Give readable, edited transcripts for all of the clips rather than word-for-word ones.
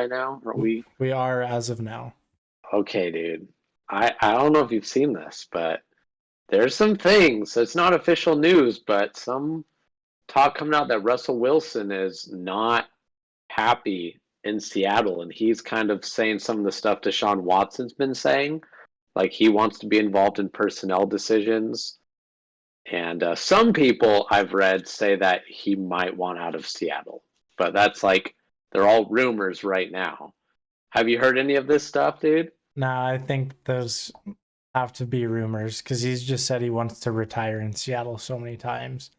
now? Are we? We are as of now. Okay, dude. I don't know if you've seen this, but there's some things. It's not official news, but some talk coming out that Russell Wilson is not happy in Seattle, and he's kind of saying some of the stuff Deshaun Watson's been saying. Like he wants to be involved in personnel decisions. And some people I've read say that he might want out of Seattle, but that's like they're all rumors right now. Have you heard any of this stuff, dude? Now, I think those have to be rumors because he's just said he wants to retire in Seattle so many times.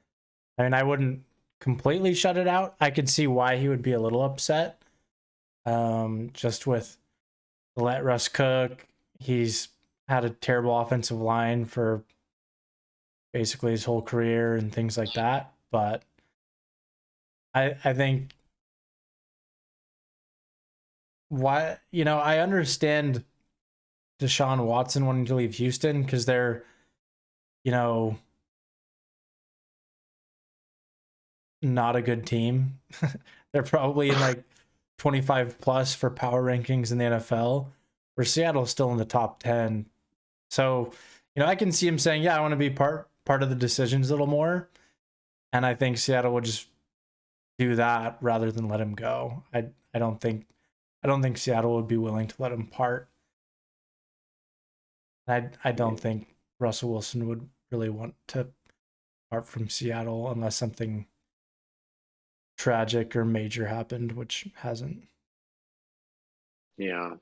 I mean, I wouldn't completely shut it out. I could see why he would be a little upset. Just with let Russ cook. He's had a terrible offensive line for basically his whole career and things like that. But I think why I understand Deshaun Watson wanting to leave Houston because they're you know not a good team. They're probably in like 25 plus for power rankings in the NFL, where Seattle's still in the top 10. So, I can see him saying, "Yeah, I want to be part of the decisions a little more," and I think Seattle would just do that rather than let him go. I don't think Seattle would be willing to let him part. I don't think Russell Wilson would really want to part from Seattle unless something tragic or major happened, which hasn't. Yeah.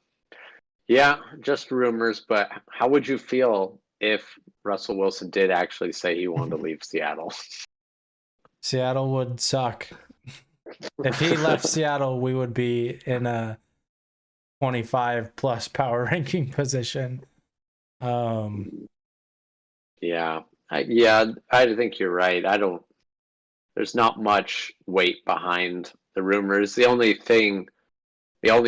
Yeah, just rumors, but how would you feel if Russell Wilson did actually say he wanted to leave Seattle? Seattle would suck. If he left Seattle, we would be in a 25 plus power ranking position. Yeah. I think you're right. There's not much weight behind the rumors. The only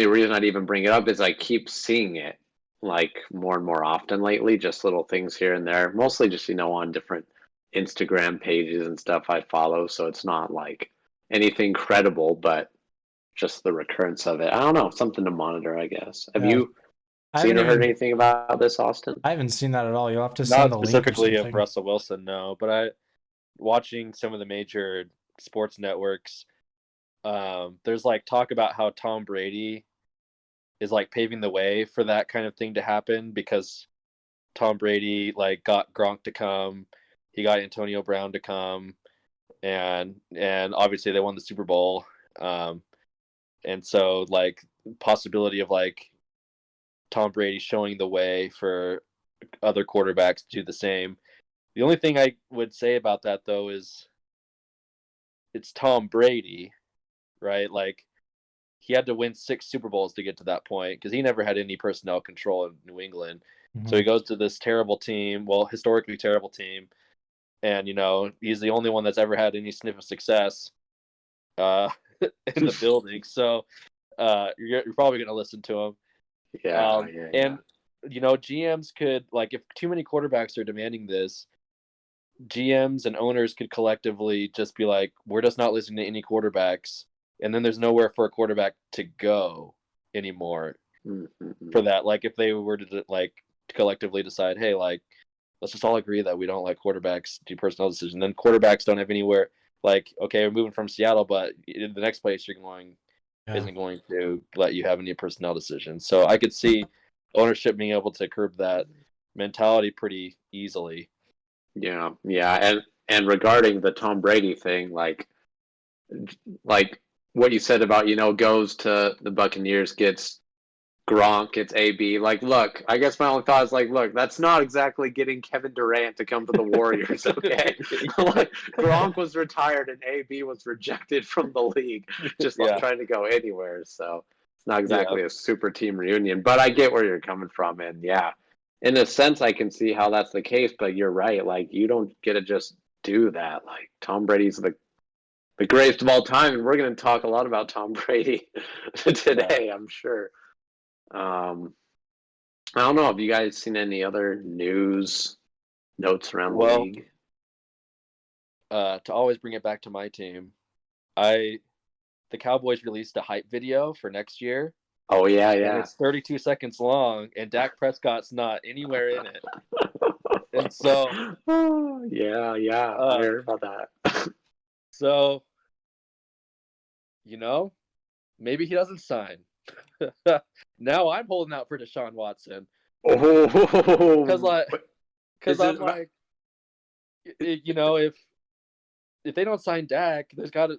reason I'd even bring it up is I keep seeing it like more and more often lately, just little things here and there, mostly just, on different Instagram pages and stuff I follow. So it's not like anything credible, but just the recurrence of it. I don't know, something to monitor, I guess. Have yeah, you seen or heard anything about this, Austin? I haven't seen that at all. You'll have to send Not the link or specifically of something. Russell Wilson, no. But watching some of the major sports networks, there's like talk about how Tom Brady is like paving the way for that kind of thing to happen because Tom Brady like got Gronk to come, he got Antonio Brown to come, and obviously they won the Super Bowl, and so like possibility of like Tom Brady showing the way for other quarterbacks to do the same. The only thing I would say about that though is it's Tom Brady, right? Like he had to win 6 Super Bowls to get to that point because he never had any personnel control in New England. So he goes to this terrible team, well, historically terrible team, and he's the only one that's ever had any sniff of success uh, in the building. So you're probably going to listen to him. And GMs could like if too many quarterbacks are demanding this, GMs and owners could collectively just be like, we're just not listening to any quarterbacks, and then there's nowhere for a quarterback to go anymore for that. Like if they were to like collectively decide, hey, like let's just all agree that we don't like quarterbacks do personnel decisions, then quarterbacks don't have anywhere. Like, okay, we're moving from Seattle, but in the next place you're going isn't going to let you have any personnel decisions. So I could see ownership being able to curb that mentality pretty easily. Yeah, and regarding the Tom Brady thing, like what you said about, goes to the Buccaneers, gets Gronk, gets AB. Like, look, I guess my only thought is like, look, that's not exactly getting Kevin Durant to come to the Warriors, okay? Like, Gronk was retired and AB was rejected from the league, just like trying to go anywhere. So it's not exactly a super team reunion, but I get where you're coming from, and yeah, in a sense, I can see how that's the case. But you're right, like you don't get to just do that. Like Tom Brady's the greatest of all time, and we're going to talk a lot about Tom Brady today, I'm sure. I don't know. Have you guys seen any other news notes around the league? To always bring it back to my team, the Cowboys released a hype video for next year Oh yeah, and yeah. it's 32 seconds long, and Dak Prescott's not anywhere in it. And so, yeah, I heard about that. so maybe he doesn't sign. Now I'm holding out for Deshaun Watson because Oh, I'm like, if they don't sign Dak, they got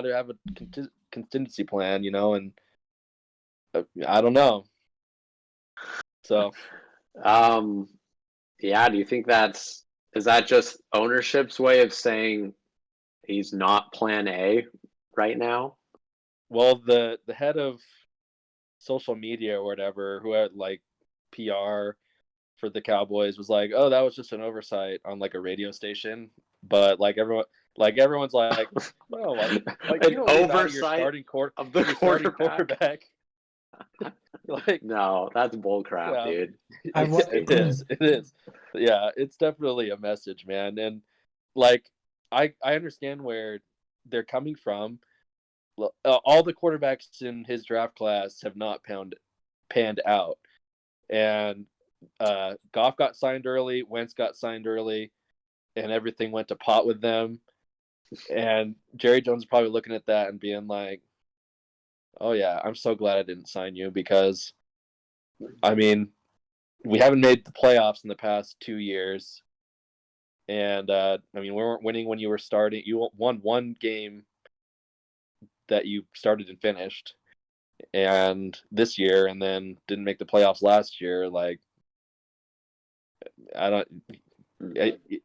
to have a contingency plan, and I don't know. So, yeah. Do you think is that just ownership's way of saying he's not Plan A right now? well, the head of social media or whatever, who had like PR for the Cowboys, was like, "Oh, that was just an oversight on like a radio station." But everyone's like, "No, like An you don't leave out your oversight of the starting quarterback. quarterback." Like, No, that's bullcrap, yeah, dude. it is. It is. Yeah, it's definitely a message, man. And like, I understand where they're coming from. All the quarterbacks in his draft class have not panned out, and Goff got signed early, Wentz got signed early, and everything went to pot with them. And Jerry Jones is probably looking at that and being like, "Oh yeah, I'm so glad I didn't sign you because, I mean, we haven't made the playoffs in the past 2 years, and we weren't winning when you were starting. You won one game that you started and finished, and this year, and then didn't make the playoffs last year. Like, I don't.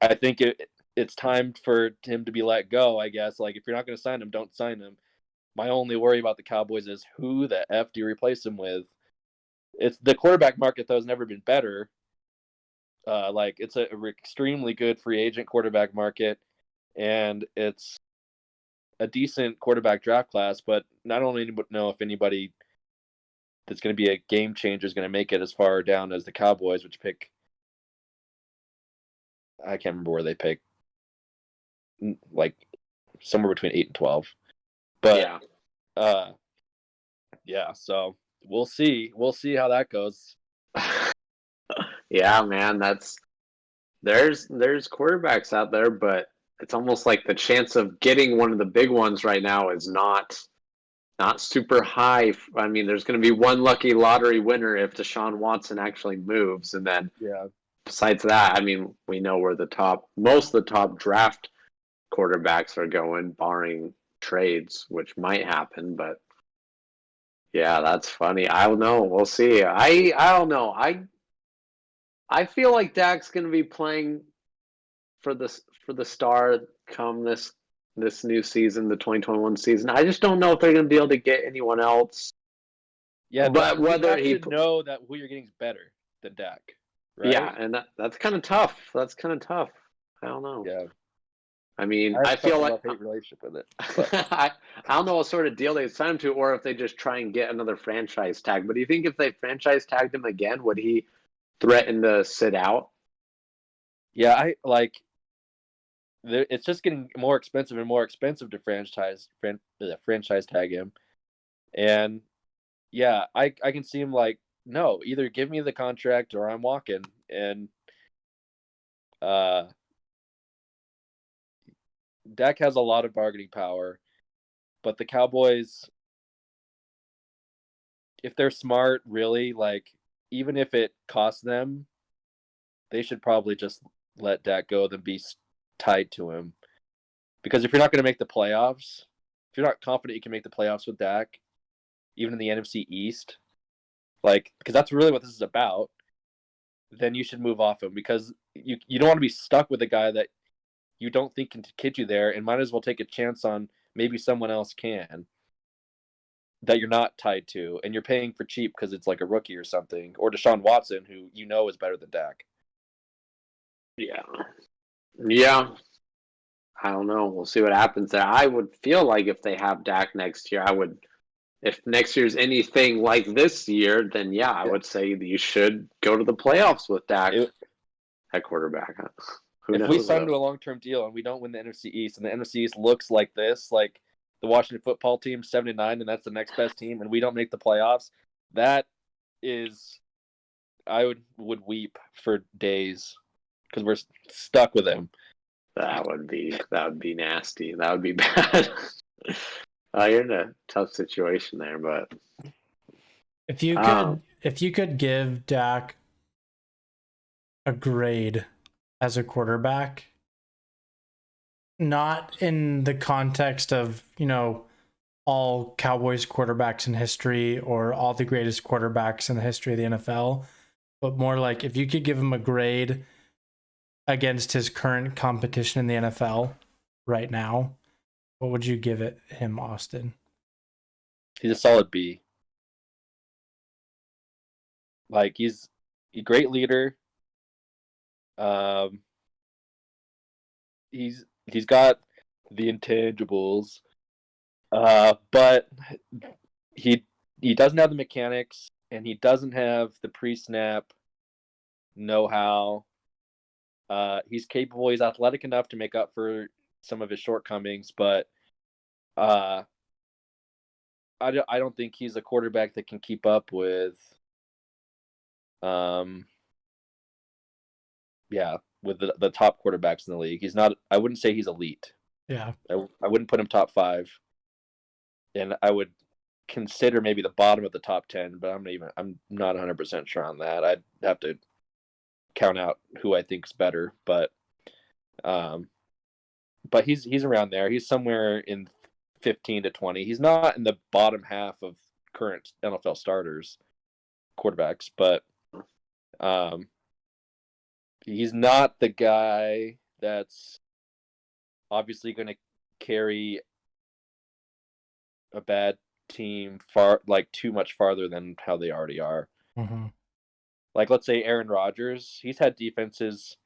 I think it's time for him to be let go. I guess. Like, if you're not going to sign him, don't sign him. My only worry about the Cowboys is who the F do you replace him with? It's the quarterback market though has never been better. Like, it's a extremely good free agent quarterback market, and it's a decent quarterback draft class. But not only know if anybody that's going to be a game changer is going to make it as far down as the Cowboys, which pick, I can't remember where they pick, like somewhere between 8 and 12. But yeah. So we'll see. We'll see how that goes. Yeah, man, there's quarterbacks out there, but it's almost like the chance of getting one of the big ones right now is not super high. I mean, there's going to be one lucky lottery winner if Deshaun Watson actually moves, and then besides that, I mean, we know where most of the top draft quarterbacks are going, barring trades, which might happen, but yeah, that's funny. I don't know. We'll see. I don't know. I feel like Dak's going to be playing for the star come this new season, the 2021 season. I just don't know if they're going to be able to get anyone else. Yeah, but whether he know that who you're getting is better than Dak, right? Yeah, and that's kind of tough. That's kind of tough. I don't know. Yeah. I mean, I feel like hate relationship with it. I don't know what sort of deal they sign him to, or if they just try and get another franchise tag. But do you think if they franchise tagged him again, would he threaten to sit out? Yeah, it's just getting more expensive and more expensive to franchise tag him, and yeah, I can see him like, no, either give me the contract or I'm walking, and Dak has a lot of bargaining power, but the Cowboys, if they're smart, really, like, even if it costs them, they should probably just let Dak go than be tied to him. Because if you're not going to make the playoffs, if you're not confident you can make the playoffs with Dak, even in the NFC East, like, because that's really what this is about, then you should move off him, because you don't want to be stuck with a guy that you don't think can get you there, and might as well take a chance on maybe someone else can that you're not tied to, and you're paying for cheap because it's like a rookie or something, or Deshaun Watson, who is better than Dak. Yeah. I don't know. We'll see what happens there. I would feel like if they have Dak next year, if next year's anything like this year, then I would say that you should go to the playoffs with Dak at quarterback. If we sign to a long-term deal and we don't win the NFC East, and the NFC East looks like this, like the Washington football team, 7-9, and that's the next best team, and we don't make the playoffs, That is, I would weep for days because we're stuck with him. That would be nasty. That would be bad. You're in a tough situation there, but If you could give Dak a grade as a quarterback, not in the context of, all Cowboys quarterbacks in history or all the greatest quarterbacks in the history of the NFL, but more like if you could give him a grade against his current competition in the NFL right now, what would you give him, Austin? He's a solid B. Like, he's a great leader. He's got the intangibles, but he doesn't have the mechanics, and he doesn't have the pre-snap know-how. He's capable. He's athletic enough to make up for some of his shortcomings, but I don't think he's a quarterback that can keep up with with the top quarterbacks in the league. He's not. I wouldn't say he's elite. Yeah, I wouldn't put him top 5, and I would consider maybe the bottom of the top 10, but I'm not 100% sure on that. I'd have to count out who I think's better, but he's around there. He's somewhere in 15 to 20. He's not in the bottom half of current NFL starters quarterbacks, but he's not the guy that's obviously going to carry a bad team too much farther than how they already are. Mm-hmm. Like, let's say Aaron Rodgers, he's had defenses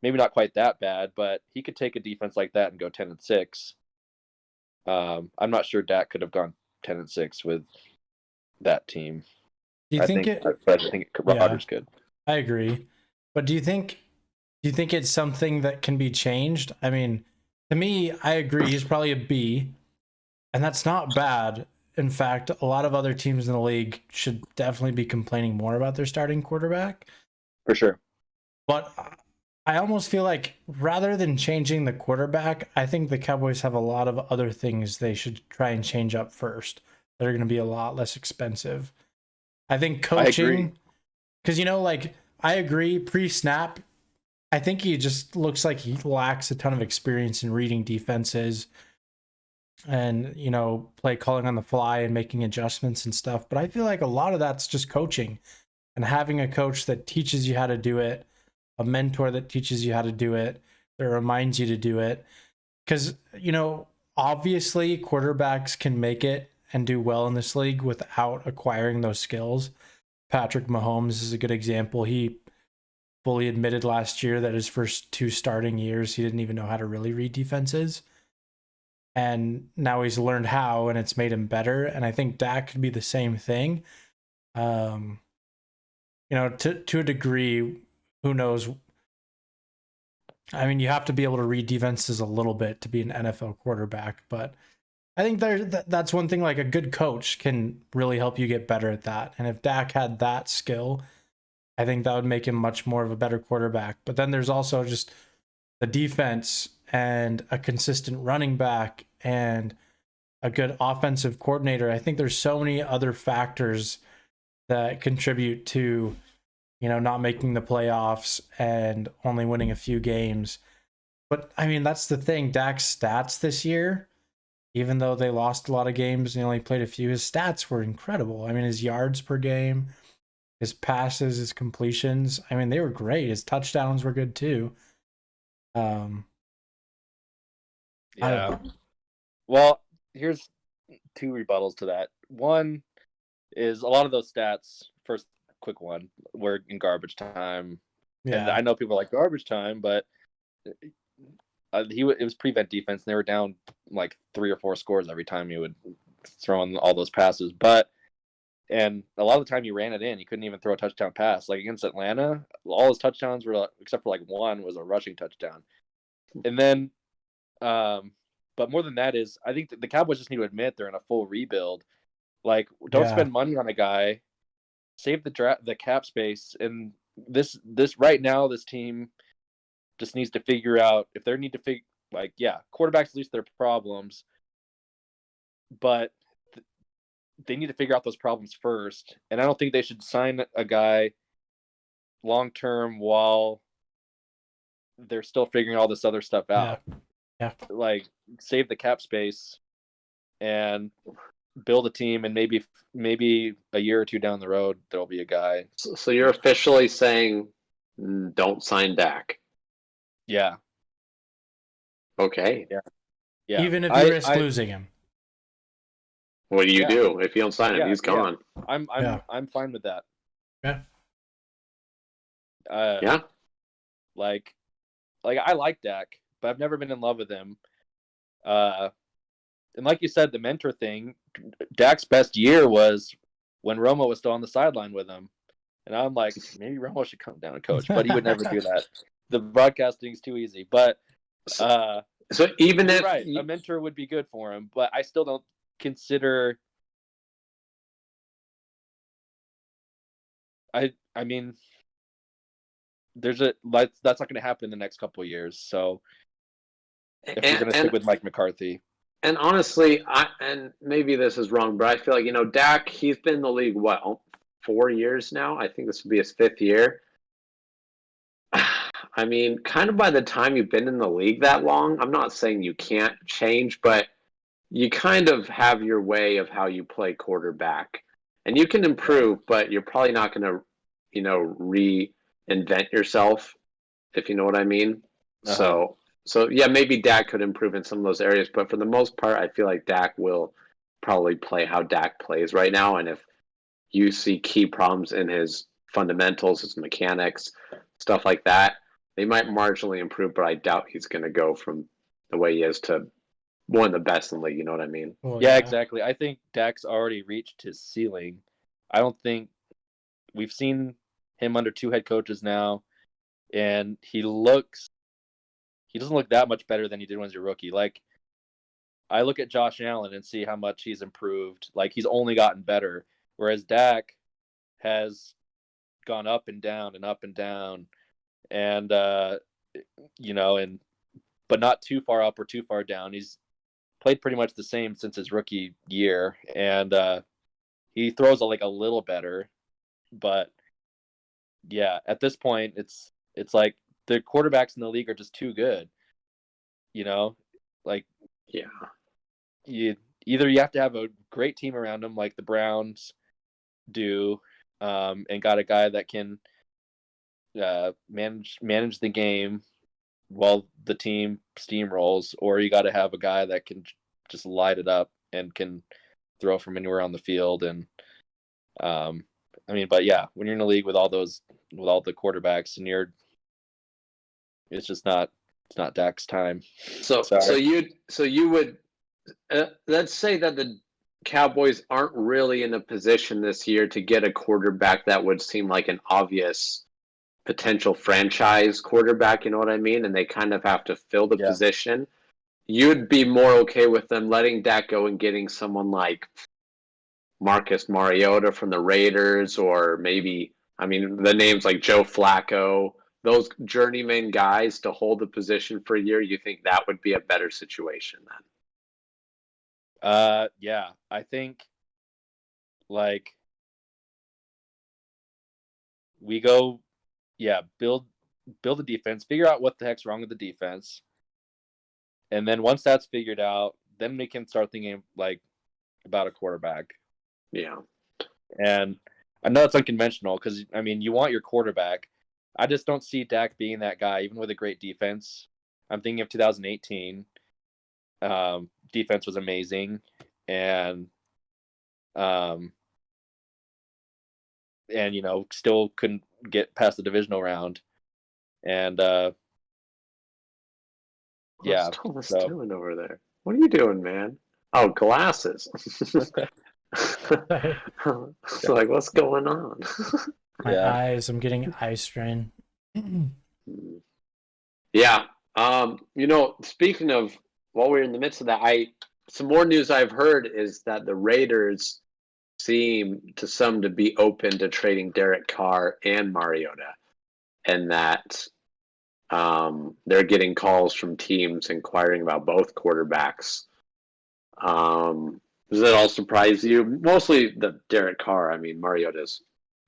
maybe not quite that bad, but he could take a defense like that and go 10-6. I'm not sure Dak could have gone 10-6 with that team. Do you think Rodgers could. I agree, but do you think it's something that can be changed? I mean, to me, I agree. He's probably a B, and that's not bad. In fact, a lot of other teams in the league should definitely be complaining more about their starting quarterback. For sure. But I almost feel like rather than changing the quarterback, I think the Cowboys have a lot of other things they should try and change up first that are going to be a lot less expensive. I think coaching, because, I agree, pre-snap, I think he just looks like he lacks a ton of experience in reading defenses and, play calling on the fly and making adjustments and stuff. But I feel like a lot of that's just coaching and having a coach that teaches you how to do it, a mentor that teaches you how to do it, that reminds you to do it. Because, obviously quarterbacks can make it and do well in this league without acquiring those skills. Patrick Mahomes is a good example. He fully admitted last year that his first 2 starting years, he didn't even know how to really read defenses. And now he's learned how, and it's made him better. And I think Dak could be the same thing. To a degree, who knows? I mean, you have to be able to read defenses a little bit to be an NFL quarterback, but I think that's one thing, like a good coach can really help you get better at that. And if Dak had that skill, I think that would make him much more of a better quarterback. But then there's also just the defense and a consistent running back and a good offensive coordinator. I think there's so many other factors that contribute to, not making the playoffs and only winning a few games. But I mean, that's the thing. Dak's stats this year, even though they lost a lot of games and he only played a few, his stats were incredible. I mean, his yards per game, his passes, his completions, I mean, they were great. His touchdowns were good too. Yeah. Well, here's 2 rebuttals to that. One is a lot of those stats, first quick one, were in garbage time. Yeah. And I know people are like garbage time, but it was prevent defense, and they were down like 3 or 4 scores every time he would throw in all those passes. And a lot of the time he ran it in. He couldn't even throw a touchdown pass. Like against Atlanta, all his touchdowns were, except for like one, was a rushing touchdown. And then, but more than that is, I think the Cowboys just need to admit they're in a full rebuild. Like, don't spend money on a guy save the cap space. And this right now, this team just needs to figure out if they need to quarterbacks at least their problems, but they need to figure out those problems first. And I don't think they should sign a guy long term while they're still figuring all this other stuff out. Yeah. Like, save the cap space and build a team, and maybe a year or two down the road there'll be a guy. So you're officially saying don't sign Dak. Yeah. Okay. Yeah. Even if you risk losing him. What do you do if you don't sign him? He's gone. I'm fine with that. Yeah. Yeah. Like I like Dak, but I've never been in love with him. And like you said, the mentor thing, Dak's best year was when Romo was still on the sideline with him. And I'm like, maybe Romo should come down and coach, but he would never do that. The broadcasting is too easy. But so even if a mentor would be good for him, but I still don't consider. I mean, that's not going to happen in the next couple of years. So if we're going to stick with Mike McCarthy. And honestly, and maybe this is wrong, but I feel like, Dak, he's been in the league, 4 years now? I think this would be his 5th year. I mean, kind of by the time you've been in the league that long, I'm not saying you can't change, but you kind of have your way of how you play quarterback. And you can improve, but you're probably not going to, reinvent yourself, if you know what I mean. Uh-huh. So yeah, maybe Dak could improve in some of those areas, but for the most part, I feel like Dak will probably play how Dak plays right now. And if you see key problems in his fundamentals, his mechanics, stuff like that, they might marginally improve, but I doubt he's going to go from the way he is to one of the best in the league. You know what I mean? Well, yeah, exactly. I think Dak's already reached his ceiling. I don't think we've seen him under 2 head coaches now, and he doesn't look that much better than he did when he was a rookie. Like, I look at Josh Allen and see how much he's improved. Like, he's only gotten better, whereas Dak has gone up and down and up and down, and but not too far up or too far down. He's played pretty much the same since his rookie year, and he throws a little better, but yeah, at this point, it's like the quarterbacks in the league are just too good. Like, yeah, you have to have a great team around them, like the Browns do, and got a guy that can manage the game while the team steamrolls, or you got to have a guy that can just light it up and can throw from anywhere on the field. And but yeah, when you're in a league with all the quarterbacks, and it's not Dak's time. So you would let's say that the Cowboys aren't really in a position this year to get a quarterback that would seem like an obvious potential franchise quarterback, you know what I mean? And they kind of have to fill the position. You'd be more okay with them letting Dak go and getting someone like Marcus Mariota from the Raiders, or maybe, the names like Joe Flacco, those journeyman guys to hold the position for a year. You think that would be a better situation then? Yeah, I think we go, build a defense, figure out what the heck's wrong with the defense, and then once that's figured out, then we can start thinking about a quarterback. Yeah. And I know it's unconventional because you want your quarterback. I just don't see Dak being that guy, even with a great defense. I'm thinking of 2018. Defense was amazing, and still couldn't get past the divisional round. And What's Thomas doing over there? What are you doing, man? Oh, glasses. It's like, what's going on? My eyes, I'm getting eye strain. Yeah. Speaking of, while we're in the midst of that, some more news I've heard is that the Raiders seem to some to be open to trading Derek Carr and Mariota, and that they're getting calls from teams inquiring about both quarterbacks. Does that all surprise you? Mostly the Derek Carr. I mean, Mariota's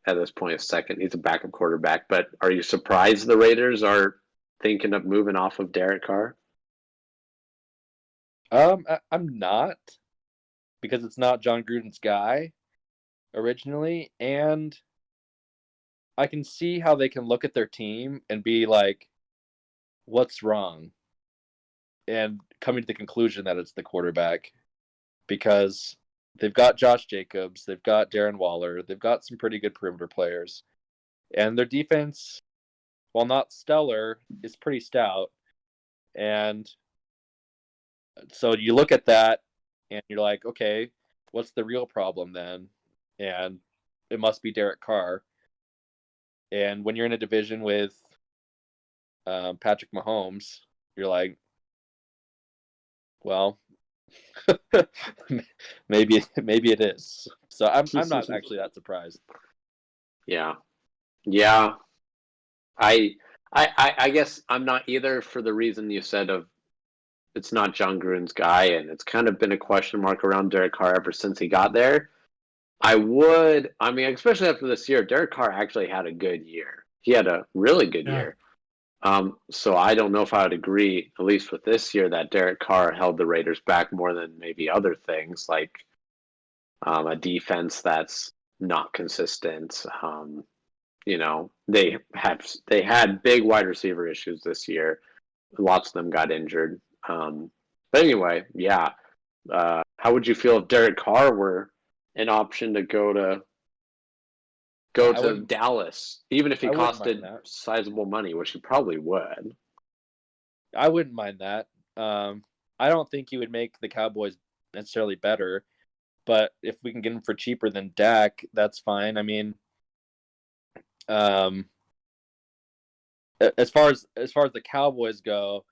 at this point is second. He's a backup quarterback. But are you surprised the Raiders are thinking of moving off of Derek Carr? I'm not, because it's not John Gruden's guy originally, and I can see how they can look at their team and be like, what's wrong? And coming to the conclusion that it's the quarterback, because they've got Josh Jacobs, they've got Darren Waller, they've got some pretty good perimeter players, and their defense, while not stellar, is pretty stout. And so you look at that and you're like, okay, what's the real problem then? And it must be Derek Carr. And when you're in a division with Patrick Mahomes, you're like, well, maybe it is. So I'm not actually that surprised. Yeah. I guess I'm not either, for the reason you said of it's not John Gruden's guy, and it's kind of been a question mark around Derek Carr ever since he got there. I mean, especially after this year, Derek Carr actually had a good year. He had a really good year. So I don't know if I would agree, at least with this year, that Derek Carr held the Raiders back more than maybe other things, like a defense that's not consistent. They had big wide receiver issues this year. Lots of them got injured. But anyway, yeah. How would you feel if Derek Carr were an option to go to Dallas, even if he costed sizable money, which he probably would? I wouldn't mind that. I don't think he would make the Cowboys necessarily better, but if we can get him for cheaper than Dak, that's fine. I mean, as far as the Cowboys go,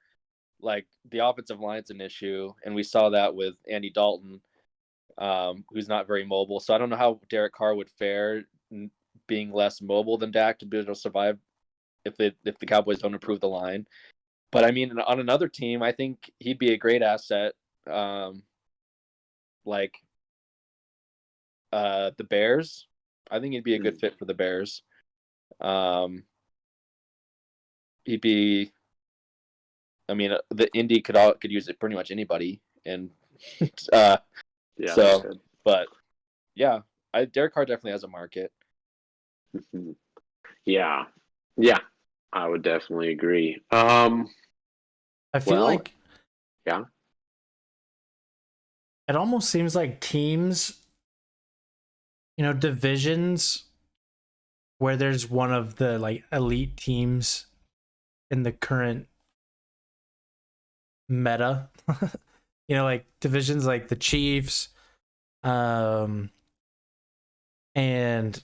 like, the offensive line's an issue, and we saw that with Andy Dalton, who's not very mobile. So I don't know how Derek Carr would fare being less mobile than Dak to be able to survive if the Cowboys don't improve the line. But I mean, on another team, I think he'd be a great asset. Like the Bears, I think he'd be a good fit for the Bears. He'd be. I mean, the Indy could use it, pretty much anybody, and yeah. So, but yeah, Derek Carr definitely has a market. Yeah, I would definitely agree. I feel like, yeah, it almost seems like teams, divisions where there's one of the like elite teams in the current meta, like divisions like the Chiefs, and the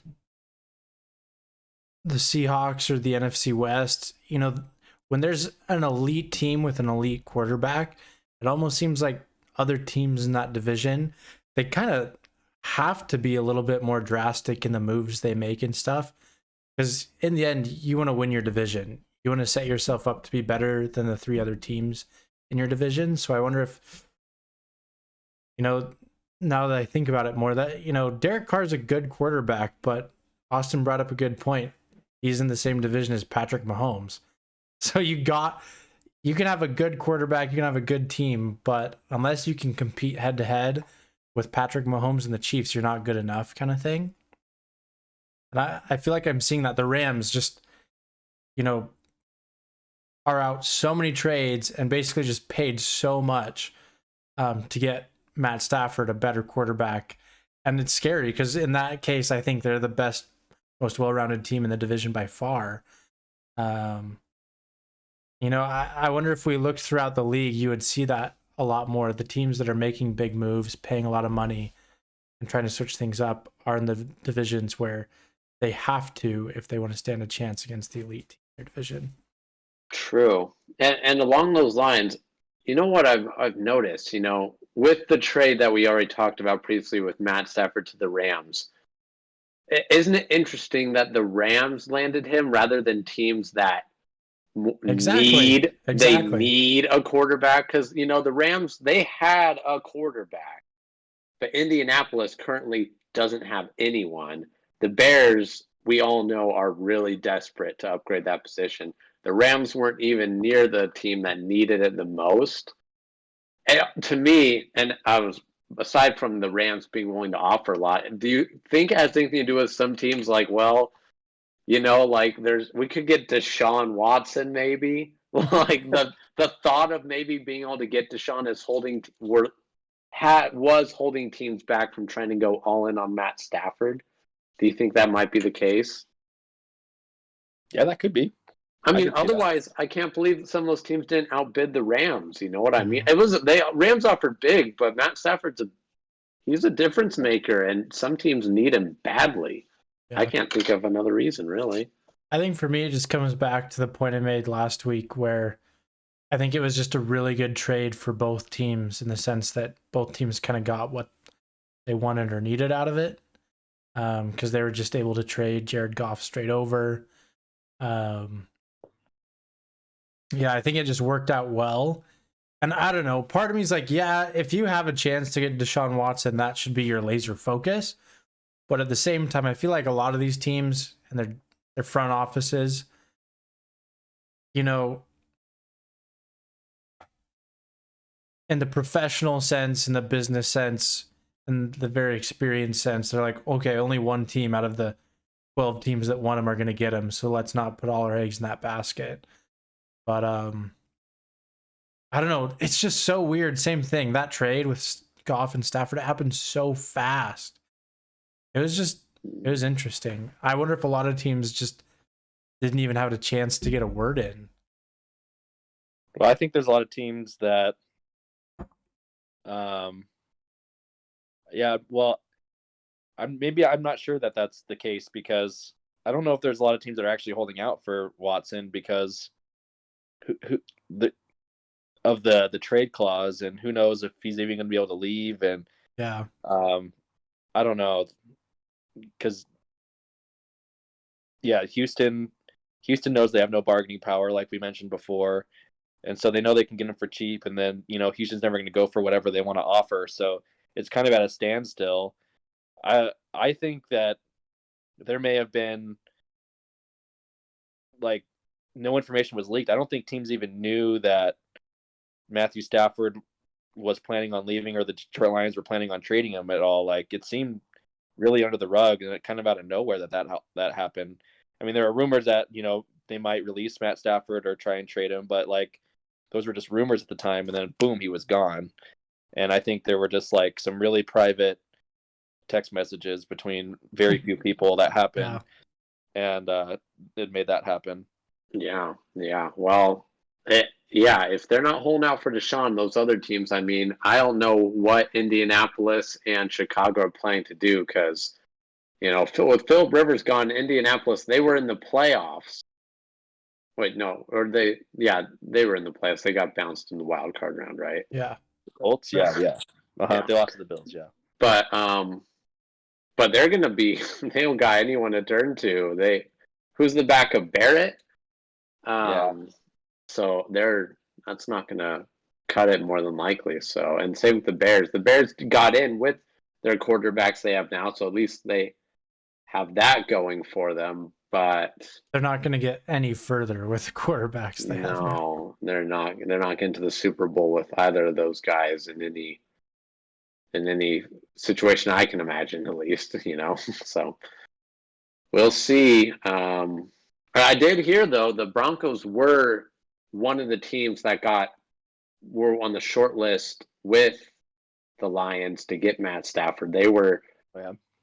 Seahawks or the NFC West. When there's an elite team with an elite quarterback, it almost seems like other teams in that division, they kind of have to be a little bit more drastic in the moves they make and stuff, because in the end, you want to win your division. You want to set yourself up to be better than the three other teams in your division. So I wonder if, now that I think about it more, that, Derek Carr's a good quarterback, but Austin brought up a good point. He's in the same division as Patrick Mahomes. So you can have a good quarterback, you can have a good team, but unless you can compete head to head with Patrick Mahomes and the Chiefs, you're not good enough, kind of thing. And I feel like I'm seeing that the Rams just, are out so many trades and basically just paid so much to get Matt Stafford a better quarterback. And it's scary because in that case, I think they're the best, most well-rounded team in the division by far. I wonder if we looked throughout the league, you would see that a lot more. The teams that are making big moves, paying a lot of money, and trying to switch things up are in the divisions where they have to if they want to stand a chance against the elite team in their division. True. And along those lines, what I've noticed, with the trade that we already talked about previously with Matt Stafford to the Rams, isn't it interesting that the Rams landed him rather than teams that Exactly. they need a quarterback? Because the Rams, they had a quarterback, but Indianapolis currently doesn't have anyone. The Bears, we all know, are really desperate to upgrade that position. The Rams weren't even near the team that needed it the most. And to me, and I was aside from the Rams being willing to offer a lot, do you think it has anything to do with some teams like, well, like we could get Deshaun Watson maybe? Like the thought of maybe being able to get Deshaun is was holding teams back from trying to go all in on Matt Stafford. Do you think that might be the case? Yeah, that could be. I mean, otherwise, I can't believe that some of those teams didn't outbid the Rams. You know what I mean? Mm-hmm. Rams offered big, but Matt Stafford's he's a difference maker, and some teams need him badly. Yeah. I can't think of another reason, really. I think for me, it just comes back to the point I made last week where I think it was just a really good trade for both teams in the sense that both teams kind of got what they wanted or needed out of it, because they were just able to trade Jared Goff straight over. Yeah, I think it just worked out well. And I don't know, part of me is like, yeah, if you have a chance to get Deshaun Watson, that should be your laser focus. But at the same time, I feel like a lot of these teams and their front offices, in the professional sense, in the business sense, in the very experienced sense, they're like, okay, only one team out of the 12 teams that want him are going to get him, so let's not put all our eggs in that basket. But I don't know. It's just so weird. Same thing. That trade with Goff and Stafford, it happened so fast. It was interesting. I wonder if a lot of teams just didn't even have a chance to get a word in. Well, I think there's a lot of teams that, yeah, well, I'm not sure that that's the case because I don't know if there's a lot of teams that are actually holding out for Watson because the trade clause, and who knows if he's even going to be able to leave. And yeah, I don't know, because yeah, Houston knows they have no bargaining power, like we mentioned before, and so they know they can get him for cheap. And then Houston's never going to go for whatever they want to offer, so it's kind of at a standstill. I think that there may have been like no information was leaked. I don't think teams even knew that Matthew Stafford was planning on leaving or the Detroit Lions were planning on trading him at all. Like it seemed really under the rug and it kind of out of nowhere that happened. I mean, there are rumors that, they might release Matt Stafford or try and trade him, but like those were just rumors at the time, and then boom, he was gone. And I think there were just like some really private text messages between very few people that happened. Yeah. And it made that happen. Yeah. Well, if they're not holding out for Deshaun, those other teams, I mean, I don't know what Indianapolis and Chicago are planning to do because, with Philip Rivers gone, Indianapolis, they were in the playoffs. Wait, no, or they were in the playoffs. They got bounced in the wild card round, right? Yeah. Colts, yeah. Uh-huh. Yeah. They lost to the Bills, yeah. But they're gonna be they don't got anyone to turn to. Who's the backup? Barrett? Yeah. So that's not gonna cut it more than likely. So, and same with the Bears. The Bears got in with their quarterbacks they have now, so at least they have that going for them. But they're not going to get any further with the quarterbacks they have now. No, they're not. They're not getting to the Super Bowl with either of those guys in any situation I can imagine, at least. So we'll see. I did hear though the Broncos were one of the teams that were on the short list with the Lions to get Matt Stafford. They were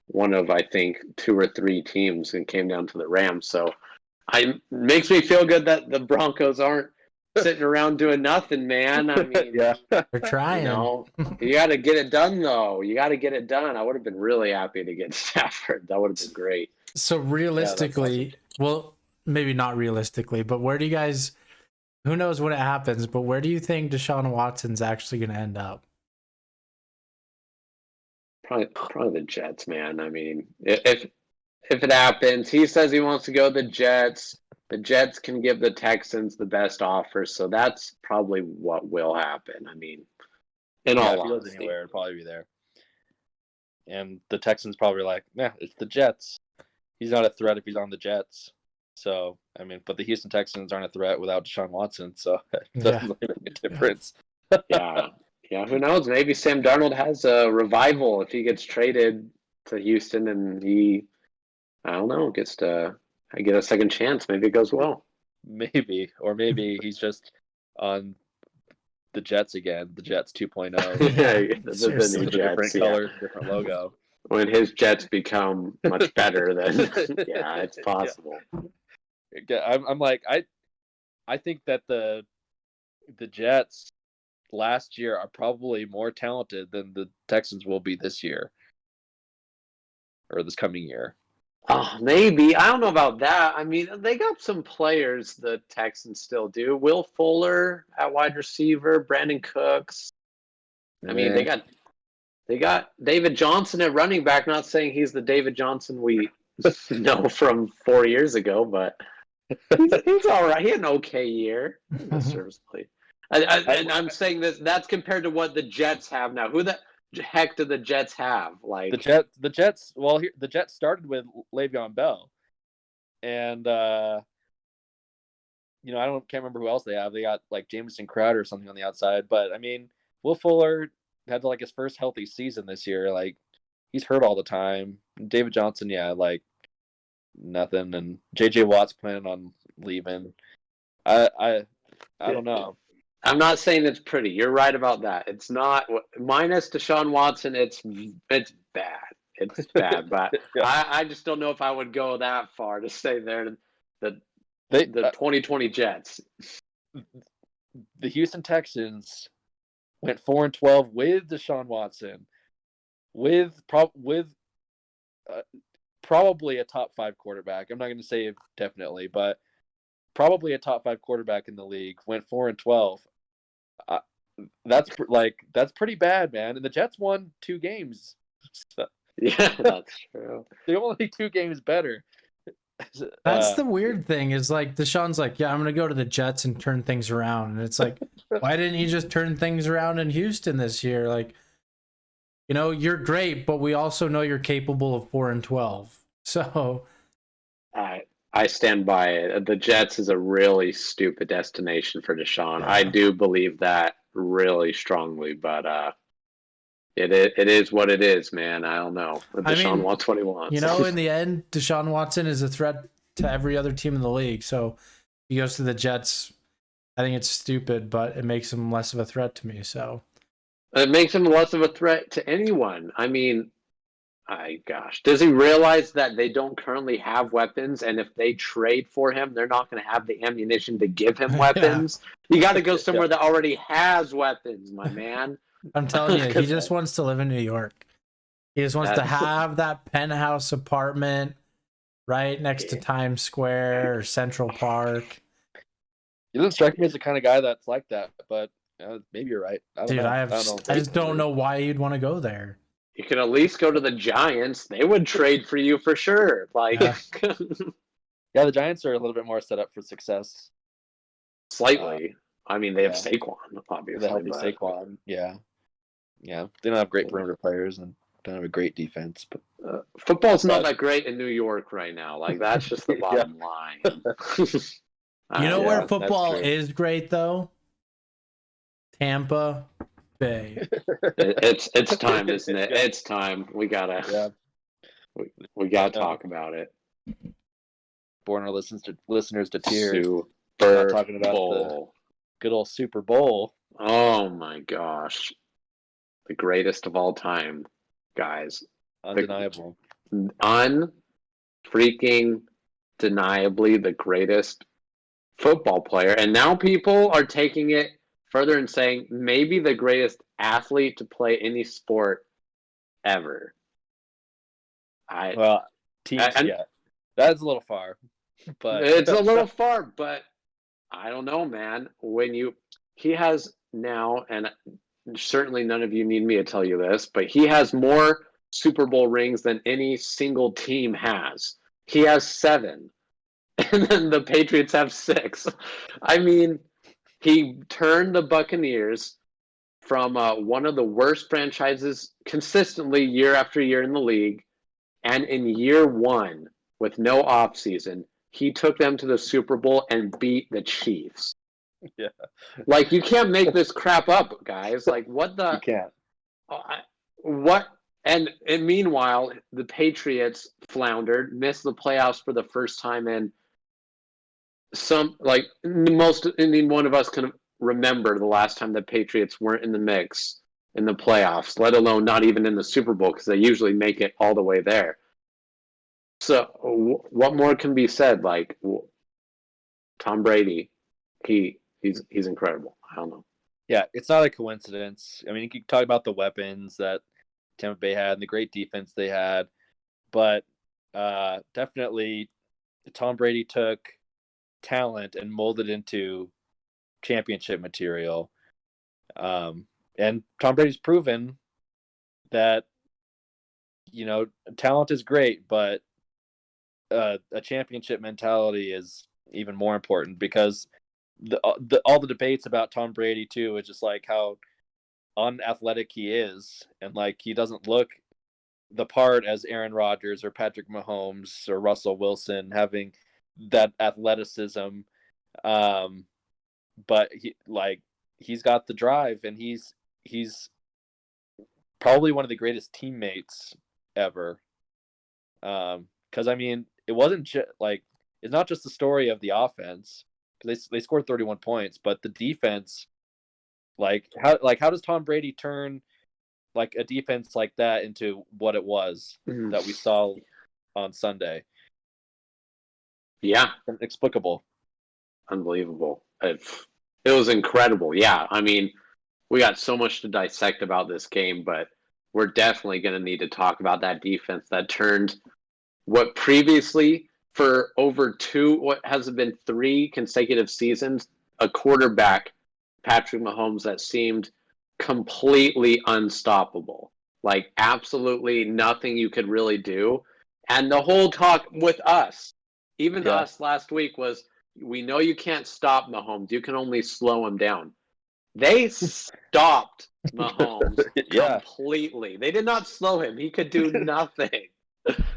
one of, I think, 2 or 3 teams and came down to the Rams. So it makes me feel good that the Broncos aren't sitting around doing nothing, man. I mean, yeah, they're trying. You got to get it done, though. You got to get it done. I would have been really happy to get Stafford. That would have been great. So realistically, well, maybe not realistically, but where do you guys? Who knows when it happens? But where do you think Deshaun Watson's actually going to end up? Probably the Jets, man. I mean, if it happens, he says he wants to go to the Jets. The Jets can give the Texans the best offer, so that's probably what will happen. I mean, in Yeah, all if he goes honesty. anywhere, it'd probably be there. And the Texans probably like, nah, it's the Jets. He's not a threat if he's on the Jets. So, I mean, but the Houston Texans aren't a threat without Deshaun Watson, so it doesn't really make a difference. Yeah. Yeah, who knows? Maybe Sam Darnold has a revival if he gets traded to Houston and he, I don't know, gets to get a second chance. Maybe it goes well. Maybe. Or maybe he's just on the Jets again, the Jets 2.0. Yeah, the seriously. new With a different Jets, color, different logo. When his Jets become much better, then yeah, it's possible. Yeah, I'm like, I think that the Jets last year are probably more talented than the Texans will be this year or this coming year. Oh, maybe. I don't know about that. I mean, they got some players the Texans still do. Will Fuller at wide receiver, Brandon Cooks. I mean, they got David Johnson at running back. Not saying he's the David Johnson we know from 4 years ago, but he's all right. He had an okay year. Serviceably. And I'm saying that's compared to what the Jets have now. Who the heck do the Jets have? Like the Jets. Well, the Jets started with Le'Veon Bell, and I can't remember who else they have. They got like Jamison Crowder or something on the outside. But I mean, Will Fuller had like his first healthy season this year. Like he's hurt all the time. David Johnson, yeah, like nothing. And JJ Watt's planning on leaving. I don't know. I'm not saying it's pretty. You're right about that. It's not minus Deshaun Watson. It's bad. It's bad, but yeah. I just don't know if I would go that far to say they're the 2020 Jets. The Houston Texans went 4-12 with Deshaun Watson, with probably a top 5 quarterback. I'm not going to say definitely, but probably a top 5 quarterback in the league. Went 4-12. That's pretty bad, man. And the Jets won 2 games. So, yeah, that's true. They're only 2 games better. That's the weird thing is like Deshaun's like, yeah, I'm going to go to the Jets and turn things around. And it's like, why didn't you just turn things around in Houston this year? Like, you're great, but we also know you're capable of 4-12. So I stand by it. The Jets is a really stupid destination for Deshaun. Yeah. I do believe that really strongly, but it is what it is, man. I don't know. Deshaun wants what he wants. In the end, Deshaun Watson is a threat to every other team in the league. So he goes to the Jets. I think it's stupid, but it makes him less of a threat to me. So it makes him less of a threat to anyone. I mean, does he realize that they don't currently have weapons, and if they trade for him, they're not going to have the ammunition to give him weapons? Yeah. You got to go somewhere that already has weapons, my man. I'm telling you, he just wants to live in New York. He just wants to have that penthouse apartment right next to Times Square or Central Park. He doesn't strike me as the kind of guy that's like that, but maybe you're right. I just don't know why you'd want to go there. You can at least go to the Giants. They would trade for you for sure. Yeah, the Giants are a little bit more set up for success. Slightly. I mean, they have Saquon, obviously. They have Saquon, yeah. Yeah, they don't have great perimeter players and don't have a great defense. But football's not that great in New York right now. Like, that's just the bottom line. Where football is great, though? Tampa Bay. It's time, isn't it? It's time. We gotta we gotta talk about it. Boring our listeners to tears. Super talking about Bowl. The good old Super Bowl. Oh my gosh. The greatest of all time, guys. Undeniable. Unfreaking deniably the greatest football player. And now people are taking it further and saying maybe the greatest athlete to play any sport ever. That's a little far. But it's a little far, but I don't know, man. He has now, and certainly none of you need me to tell you this, but he has more Super Bowl rings than any single team has. He has 7, and then the Patriots have 6. I mean, he turned the Buccaneers from one of the worst franchises consistently year after year in the league, and in year 1, with no offseason, he took them to the Super Bowl and beat the Chiefs. Yeah. Like, you can't make this crap up, guys. Like, what the? You can't. What? And meanwhile, the Patriots floundered, missed the playoffs for the first time in some, like, most, I mean, one of us can remember the last time the Patriots weren't in the mix in the playoffs, let alone not even in the Super Bowl, because they usually make it all the way there. So, what more can be said? Like, Tom Brady, he's incredible. I don't know. Yeah, it's not a coincidence. I mean, you can talk about the weapons that Tampa Bay had and the great defense they had, but definitely Tom Brady took talent and molded into championship material. And Tom Brady's proven that, you know, talent is great, but a championship mentality is even more important, because all the debates about Tom Brady too is just like how unathletic he is, and like he doesn't look the part as Aaron Rodgers or Patrick Mahomes or Russell Wilson, having that athleticism. But he's got the drive, and he's probably one of the greatest teammates ever. Because I mean, it wasn't it's not just the story of the offense, because they scored 31 points, but the defense. How does Tom Brady turn like a defense like that into what it was that we saw on Sunday? Yeah, inexplicable, unbelievable. It was incredible. Yeah, I mean, we got so much to dissect about this game, but we're definitely going to need to talk about that defense that turned what previously, for over what has it been, 3 consecutive seasons, a quarterback, Patrick Mahomes, that seemed completely unstoppable. Like, absolutely nothing you could really do. And the whole talk with us, even us last week, was, we know you can't stop Mahomes. You can only slow him down. They stopped Mahomes completely. They did not slow him. He could do nothing.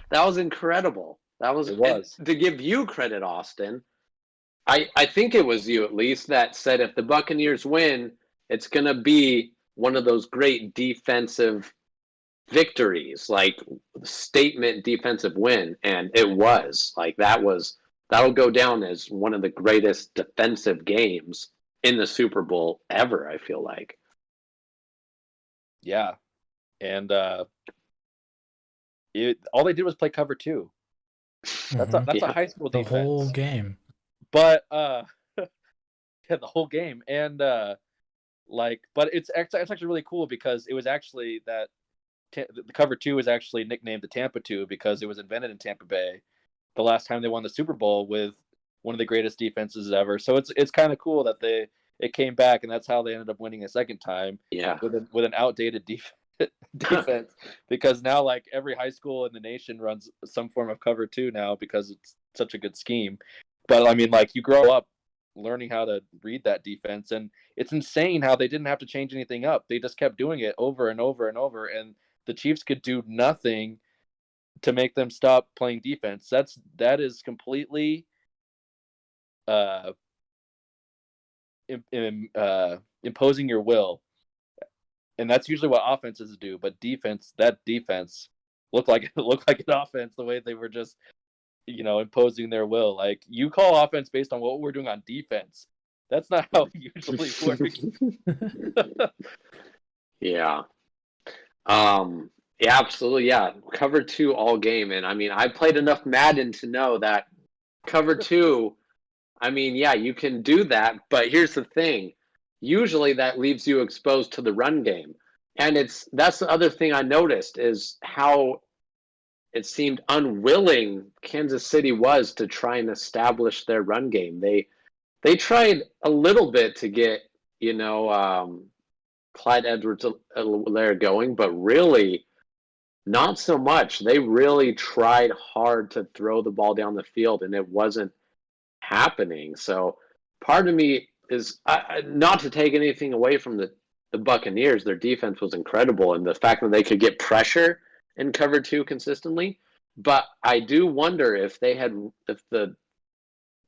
That was incredible. It was. To give you credit, Austin, I think it was you at least that said if the Buccaneers win, it's going to be one of those great defensive victories, like statement defensive win. And it was. Like, that'll go down as one of the greatest defensive games in the Super Bowl ever, I feel like. Yeah. And all they did was play cover 2. That's a high school defense. The whole game. But yeah, the whole game. And but it's actually really cool, because it was actually that the cover 2 was actually nicknamed the Tampa 2 because it was invented in Tampa Bay the last time they won the Super Bowl with one of the greatest defenses ever. So it's kind of cool that it came back, and that's how they ended up winning a second time. Yeah. With an outdated defense, because now like every high school in the nation runs some form of cover 2 now, because it's such a good scheme. But I mean, like, you grow up learning how to read that defense, and it's insane how they didn't have to change anything up. They just kept doing it over and over and over, and the Chiefs could do nothing to make them stop playing defense. That is completely imposing your will, and that's usually what offenses do. But that defense looked like an offense, the way they were just, imposing their will. Like, you call offense based on what we're doing on defense. That's not how it usually works. Yeah. Yeah, absolutely. Yeah. Cover 2 all game. And I mean, I played enough Madden to know that cover 2, I mean, yeah, you can do that, but here's the thing. Usually that leaves you exposed to the run game. And that's the other thing I noticed, is how it seemed unwilling Kansas City was to try and establish their run game. They tried a little bit to get, Clyde Edwards-Helaire going, but really not so much. They really tried hard to throw the ball down the field, and it wasn't happening. So part of me is not to take anything away from the Buccaneers. Their defense was incredible, and the fact that they could get pressure in cover two consistently. But I do wonder if the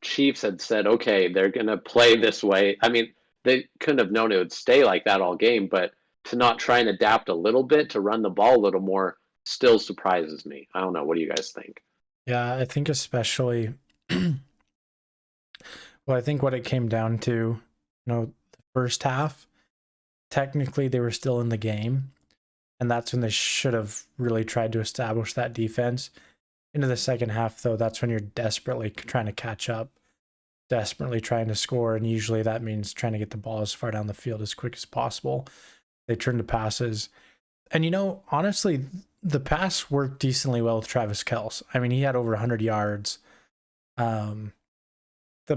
Chiefs had said, okay, they're going to play this way. I mean, they couldn't have known it would stay like that all game, but to not try and adapt a little bit, to run the ball a little more, still surprises me. I don't know. What do you guys think? Yeah, I think especially, well, I think what it came down to, the first half, technically they were still in the game, and that's when they should have really tried to establish that defense. Into the second half, though, that's when you're desperately trying to catch up, desperately trying to score, and usually that means trying to get the ball as far down the field as quick as possible. They turn to passes. And, honestly, the pass worked decently well with Travis Kelce. I mean, he had over 100 yards. The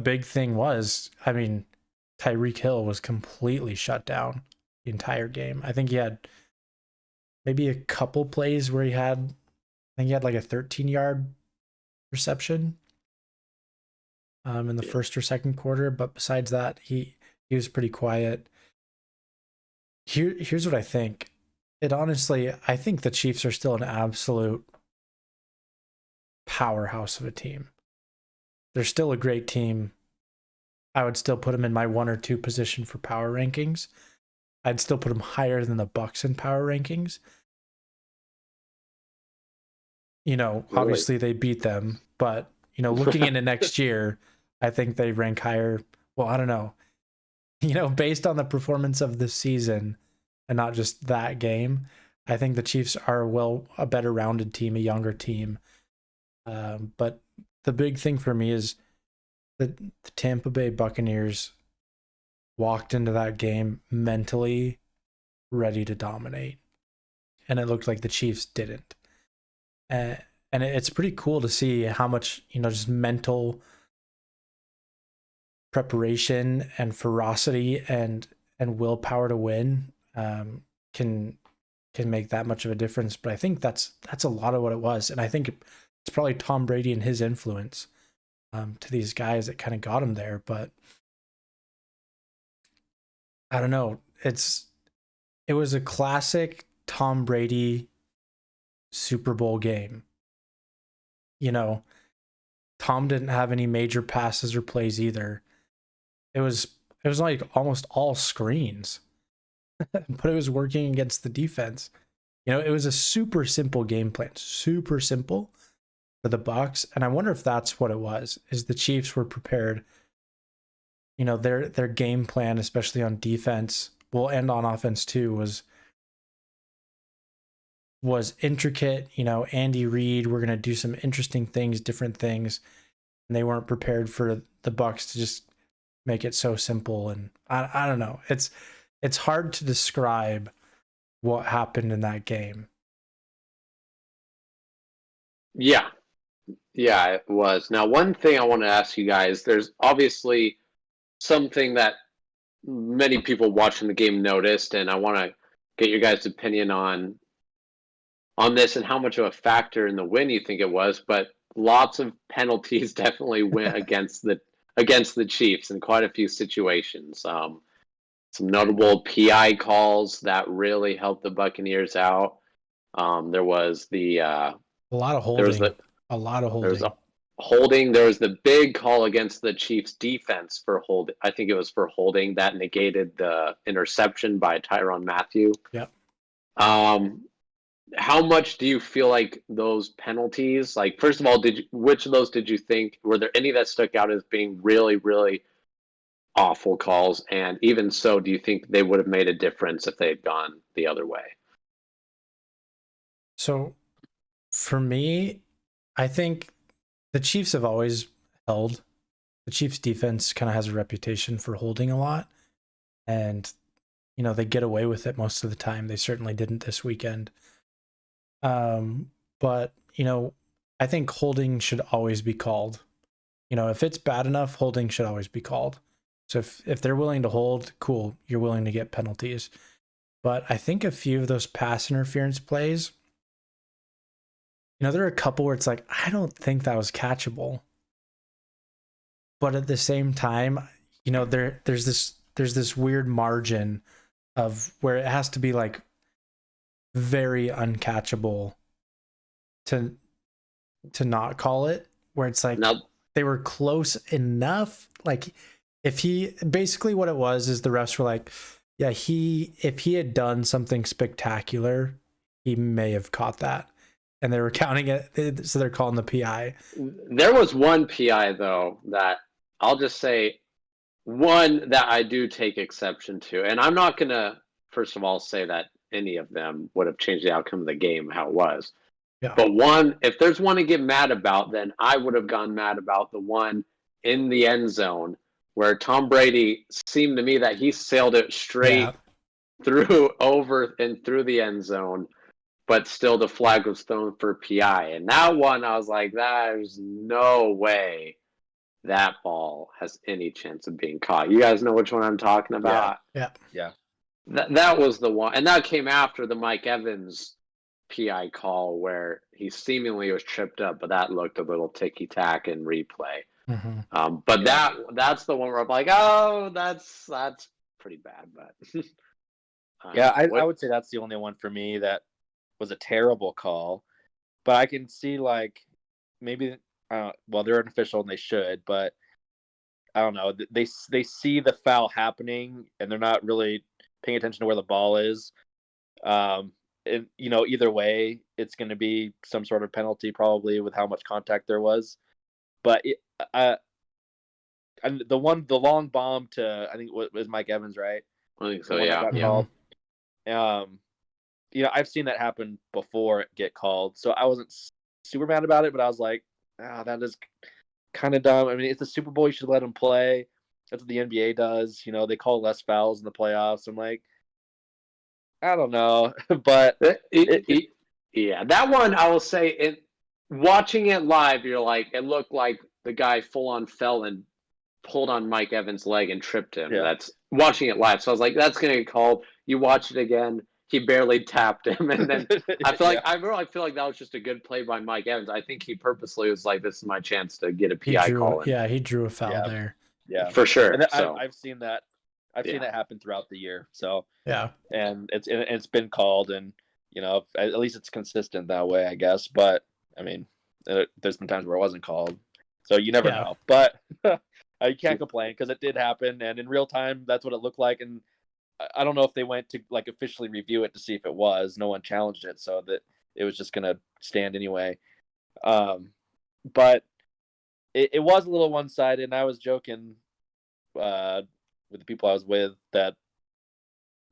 big thing was, Tyreek Hill was completely shut down the entire game. I think he had maybe a couple plays where he had like a 13-yard reception in the first or second quarter, but besides that, he was pretty quiet. Here's what I think. I think the Chiefs are still an absolute powerhouse of a team. They're still a great team. I would still put them in my 1 or 2 position for power rankings. I'd still put them higher than the Bucs in power rankings. Obviously they beat them, but looking into next year, I think they rank higher. Well, I don't know. Based on the performance of this season and not just that game, I think the Chiefs are a better rounded team, a younger team. But the big thing for me is that the Tampa Bay Buccaneers walked into that game mentally ready to dominate, and it looked like the Chiefs didn't. And it's pretty cool to see how much, just mental preparation and ferocity and willpower to win can make that much of a difference. But I think that's a lot of what it was. And I think it's probably Tom Brady and his influence to these guys that kind of got him there. But I don't know. It was a classic Tom Brady Super Bowl game. Tom didn't have any major passes or plays either. It was like almost all screens, but it was working against the defense. It was a super simple game plan, super simple for the Bucs, and I wonder if that's what it was. Is the Chiefs were prepared. Their game plan, especially on defense, and on offense too, was intricate. Andy Reid, we're going to do some interesting things, different things. And they weren't prepared for the Bucs to just make it so simple. And I don't know. It's hard to describe what happened in that game. Yeah, it was. Now, one thing I want to ask you guys, there's obviously something that many people watching the game noticed, and I want to get your guys' opinion on this and how much of a factor in the win you think it was. But lots of penalties definitely went against the Chiefs in quite a few situations. Some notable PI calls that really helped the Buccaneers out. There was a lot of holding. A lot of holding. There was holding. There was the big call against the Chiefs defense for holding. I think it was for holding that negated the interception by Tyrann Mathieu. Yep. How much do you feel like those penalties, like, first of all, which of those did you think, were there any that stuck out as being really, really awful calls? And even so, do you think they would have made a difference if they had gone the other way? So for me, I think the Chiefs have always held. The Chiefs defense kind of has a reputation for holding a lot. And, they get away with it most of the time. They certainly didn't this weekend. But I think holding should always be called. If it's bad enough, holding should always be called. So if they're willing to hold, cool, you're willing to get penalties. But I think a few of those pass interference plays there are a couple where it's like, I don't think that was catchable. But at the same time, there's this weird margin of where it has to be like very uncatchable to not call it, where it's like they were close enough. Like basically what it was is the refs were like, yeah, if he had done something spectacular, he may have caught that. And they were counting it, so they're calling the PI. There was one PI, though, that I'll just say one that I do take exception to. And I'm not going to, first of all, say that any of them would have changed the outcome of the game how it was. Yeah. But if there's one to get mad about, then I would have gone mad about the one in the end zone where Tom Brady seemed to me that he sailed it straight through the end zone, but still the flag was thrown for PI. And that one, I was like, there's no way that ball has any chance of being caught. You guys know which one I'm talking about? Yeah. That was the one. And that came after the Mike Evans PI call where he seemingly was tripped up, but that looked a little ticky-tack in replay. Mm-hmm. But that's the one where I'm like, oh, that's pretty bad. But I would say that's the only one for me that was a terrible call. But I can see like maybe they're an official and they should, but I don't know. They see the foul happening and they're not really paying attention to where the ball is. And either way, it's going to be some sort of penalty probably with how much contact there was. But and the long bomb to, I think it was Mike Evans, right? I think so. Yeah. Called. I've seen that happen before it get called, so I wasn't super mad about it, but I was like, that is kind of dumb. I mean, it's the Super Bowl, you should let them play. That's what the NBA does. They call less fouls in the playoffs. I'm like, I don't know, but yeah, that one I will say. Watching it live, you're like, it looked like the guy full on fell and pulled on Mike Evans' leg and tripped him. Yeah. That's watching it live. So I was like, that's gonna get called. You watch it again, he barely tapped him, and then I feel like I really feel like that was just a good play by Mike Evans. I think he purposely was like, this is my chance to get a PI call. Yeah, he drew a foul there. Yeah, for sure. And I've seen that. I've seen that happen throughout the year. So and it's been called, and at least it's consistent that way, I guess. But I mean, there's been times where it wasn't called, so you never know. But you can't complain because it did happen, and in real time, that's what it looked like. And I don't know if they went to like officially review it to see if it was. No one challenged it, so that it was just gonna stand anyway. But it was a little one-sided, and I was joking with the people I was with that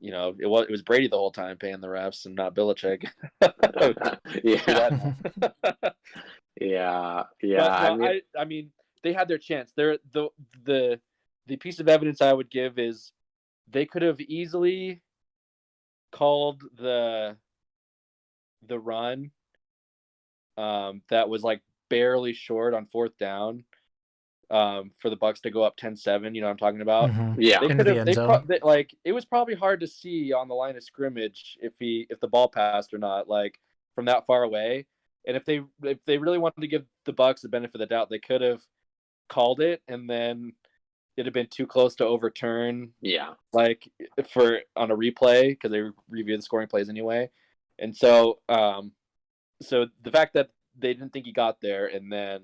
it was Brady the whole time paying the refs and not Belichick. Yeah. But, I mean, they had their chance. The piece of evidence I would give is they could have easily called the run that was like barely short on fourth down for the Bucs to go up 10-7. You know what I'm talking about? Mm-hmm. Yeah, it was probably hard to see on the line of scrimmage if the ball passed or not, like from that far away. And if they really wanted to give the Bucs the benefit of the doubt, they could have called it, and then it'd have been too close to overturn. Yeah, like on a replay because they review the scoring plays anyway. And so the fact that they didn't think he got there, and then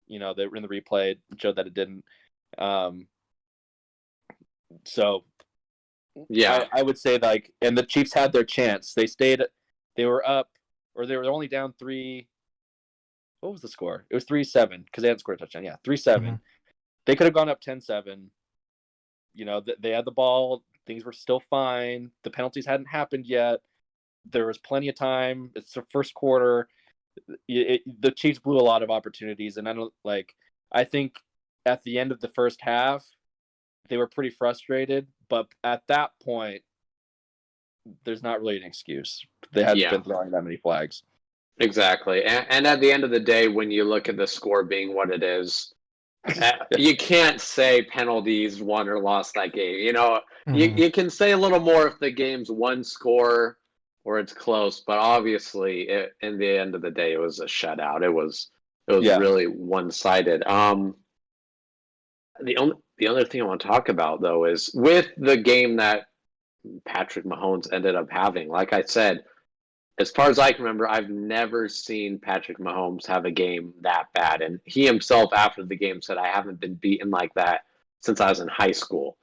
they in the replay showed that it didn't. So yeah, I would say and the Chiefs had their chance. They were up, or they were only down 3. What was the score? It was 3-7 because they hadn't scored a touchdown. Yeah, 3-7. Mm-hmm. They could have gone up 10-7. They had the ball. Things were still fine. The penalties hadn't happened yet. There was plenty of time. It's the first quarter. The Chiefs blew a lot of opportunities, and I think at the end of the first half, they were pretty frustrated. But at that point, there's not really an excuse. They hadn't been throwing that many flags. Exactly, and at the end of the day, when you look at the score being what it is, you can't say penalties won or lost that game. Mm-hmm. You can say a little more if the game's one score or it's close, but obviously, in the end of the day, it was a shutout. It was Yeah. really one-sided. The other thing I want to talk about though is with the game that Patrick Mahomes ended up having. Like I said, as far as I can remember, I've never seen Patrick Mahomes have a game that bad. And he himself, after the game, said, I haven't been beaten like that since I was in high school.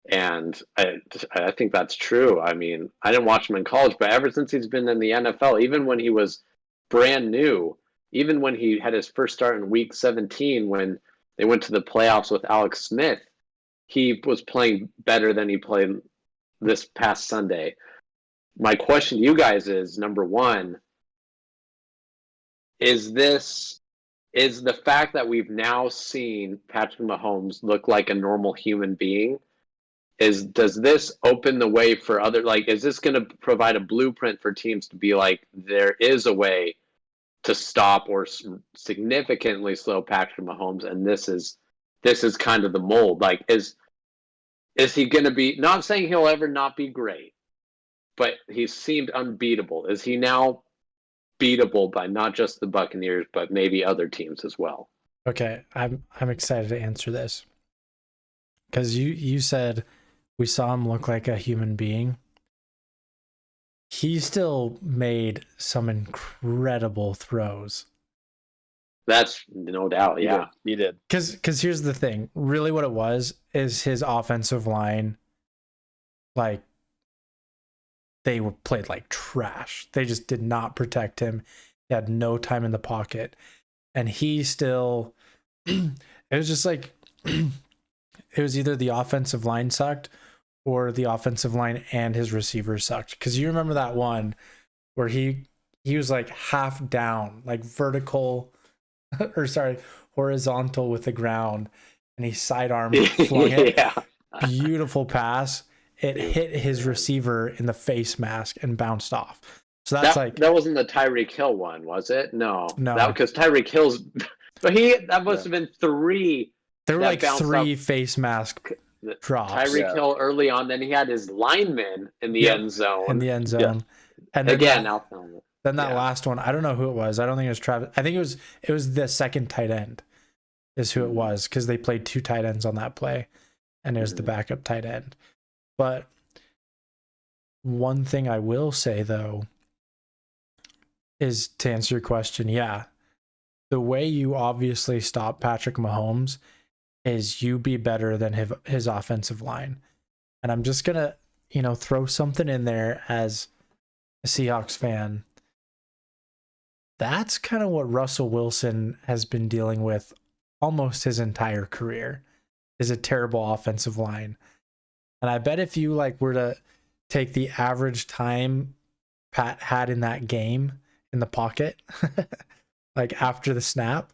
And I think that's true. I mean, I didn't watch him in college, but ever since he's been in the NFL, even when he was brand new, even when he had his first start in week 17, when they went to the playoffs with Alex Smith, he was playing better than he played this past Sunday. My question to you guys is, number one, is the fact that we've now seen Patrick Mahomes look like a normal human being, does this open the way for other, like, is this going to provide a blueprint for teams to be like, there is a way to stop or significantly slow Patrick Mahomes, and this is kind of the mold. Like, is he going to be, not saying he'll ever not be great, but he seemed unbeatable. Is he now beatable by not just the Buccaneers, but maybe other teams as well? Okay, I'm excited to answer this because you said we saw him look like a human being. He still made some incredible throws. That's no doubt. Yeah, he did. Because here's the thing, really, what it was is his offensive line, like, they were played like trash. They just did not protect him. He had no time in the pocket, and he still. It was just like it was either the offensive line sucked or the offensive line and his receivers sucked. Because you remember that one where he was like half down, like vertical, or sorry, horizontal with the ground, and he sidearm flung it. Yeah. Beautiful pass. It hit his receiver in the face mask and bounced off. So that's that wasn't the Tyreek Hill one, was it? No, No. because Tyreek Hill's, but that must have been three. There were that like three off face mask drops. Tyreek Hill early on, then he had his lineman in the end zone. In the end zone. And then again, that last one, I don't know who it was. I don't think it was Travis. I think it was the second tight end is who it was, because they played two tight ends on that play, and it was the backup tight end. But one thing I will say, though, is to answer your question, yeah, the way you obviously stop Patrick Mahomes is you be better than his offensive line. And I'm just going to, throw something in there as a Seahawks fan. That's kind of what Russell Wilson has been dealing with almost his entire career, is a terrible offensive line. And I bet if you were to take the average time Pat had in that game in the pocket, like after the snap,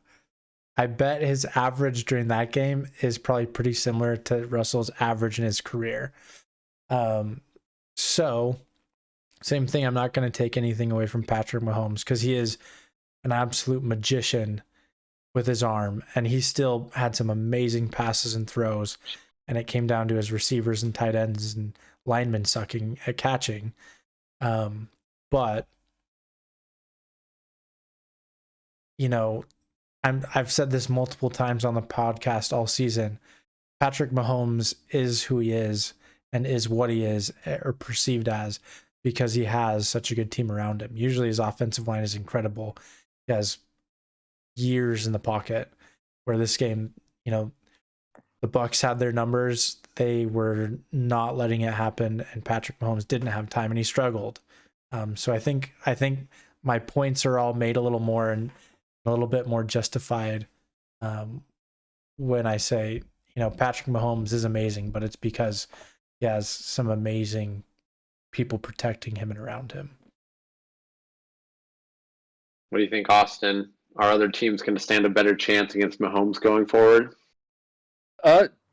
I bet his average during that game is probably pretty similar to Russell's average in his career. So same thing. I'm not going to take anything away from Patrick Mahomes, because he is an absolute magician with his arm, and he still had some amazing passes and throws. And it came down to his receivers and tight ends and linemen sucking at catching. But I've said this multiple times on the podcast all season. Patrick Mahomes is who he is and is what he is, or perceived as, because he has such a good team around him. Usually his offensive line is incredible. He has years in the pocket, where this game, the Bucs had their numbers. They were not letting it happen, and Patrick Mahomes didn't have time, and he struggled. So I think my points are all made a little more and a little bit more justified when I say, Patrick Mahomes is amazing, but it's because he has some amazing people protecting him and around him. What do you think, Austin? Are other teams going to stand a better chance against Mahomes going forward?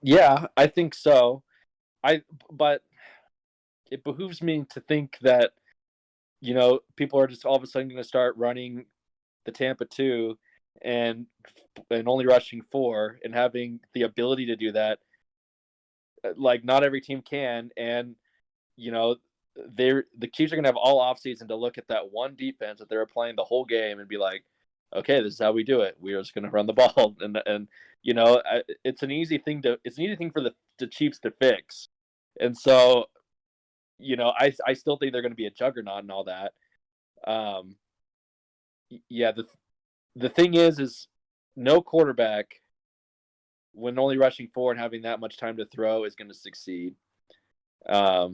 Yeah, I think so. But it behooves me to think that, people are just all of a sudden going to start running the Tampa 2 and only rushing 4 and having the ability to do that. Like, not every team can, and the Chiefs are going to have all offseason to look at that one defense that they were playing the whole game and be like, okay, this is how we do it. We are just going to run the ball, and it's an easy thing for the Chiefs to fix, and so I still think they're going to be a juggernaut and all that. Yeah, the thing is no quarterback, when only rushing 4 and having that much time to throw, is going to succeed. I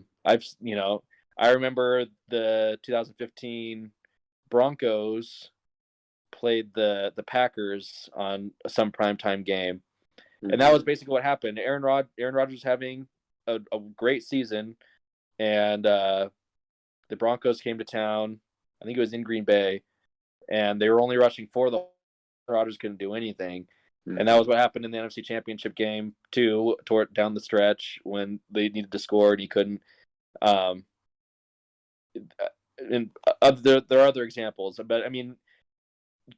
remember the 2015 Broncos played the Packers on some primetime game, and that was basically what happened. Aaron Rodgers was having a great season, and the Broncos came to town. I think it was in Green Bay, and they were only rushing 4. The Rodgers couldn't do anything. And that was what happened in the NFC Championship game too, toward down the stretch when they needed to score and he couldn't. And there are other examples, but I mean,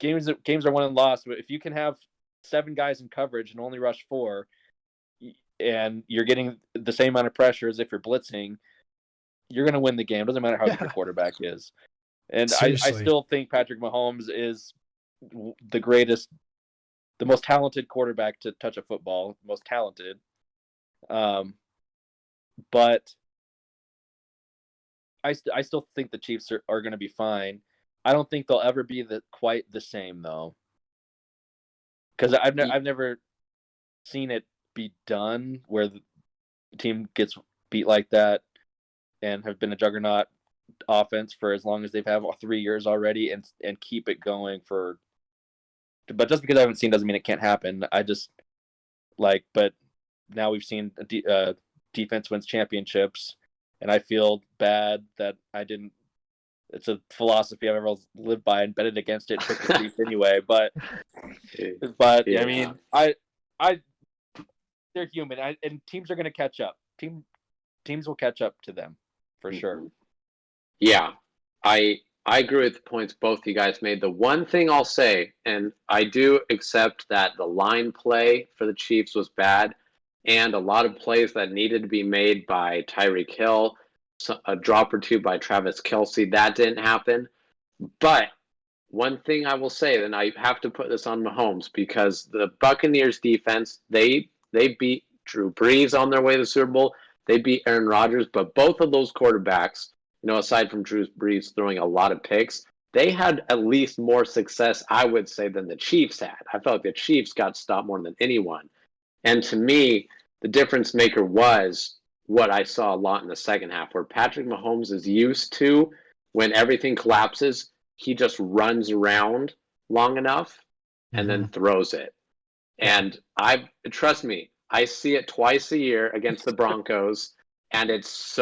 games are won and lost. But if you can have 7 guys in coverage and only rush 4, and you're getting the same amount of pressure as if you're blitzing, you're going to win the game. It doesn't matter how good your quarterback is. And I still think Patrick Mahomes is the greatest, the most talented quarterback to touch a football, most talented. But I still think the Chiefs are going to be fine. I don't think they'll ever be quite the same though, because I've never seen it be done where the team gets beat like that and have been a juggernaut offense for as long as they've had 3 years already and keep it going for. But just because I haven't seen doesn't mean it can't happen. But now we've seen defense wins championships, and I feel bad that I didn't. It's a philosophy I've ever lived by and betted against it. Took the Chiefs anyway, but yeah. I mean, they're human, and teams are going to catch up. Teams will catch up to them for sure. Yeah, I agree with the points both you guys made. The one thing I'll say, and I do accept that the line play for the Chiefs was bad, and a lot of plays that needed to be made by Tyreek Hill, a drop or 2 by Travis Kelce, that didn't happen. But one thing I will say, and I have to put this on Mahomes, because the Buccaneers defense, they beat Drew Brees on their way to the Super Bowl. They beat Aaron Rodgers, but both of those quarterbacks, aside from Drew Brees throwing a lot of picks, they had at least more success, I would say, than the Chiefs had. I felt like the Chiefs got stopped more than anyone. And to me, the difference maker was what I saw a lot in the second half, where Patrick Mahomes is used to, when everything collapses, he just runs around long enough and then throws it. And trust me, I see it twice a year against the Broncos, and it's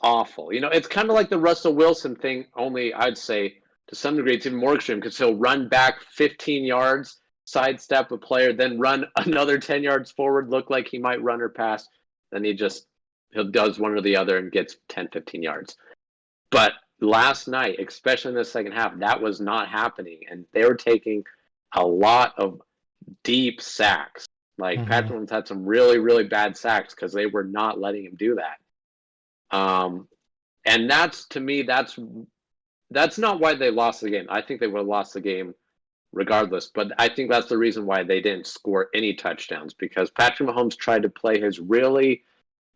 awful. It's kind of like the Russell Wilson thing, only I'd say to some degree it's even more extreme, because he'll run back 15 yards, sidestep a player, then run another 10 yards forward, look like he might run or pass. Then he does one or the other and gets 10, 15 yards. But last night, especially in the second half, that was not happening. And they were taking a lot of deep sacks. Like Patrick Mahomes had some really, really bad sacks because they were not letting him do that. And that's not why they lost the game. I think they would have lost the game regardless, but I think that's the reason why they didn't score any touchdowns, because Patrick Mahomes tried to play his really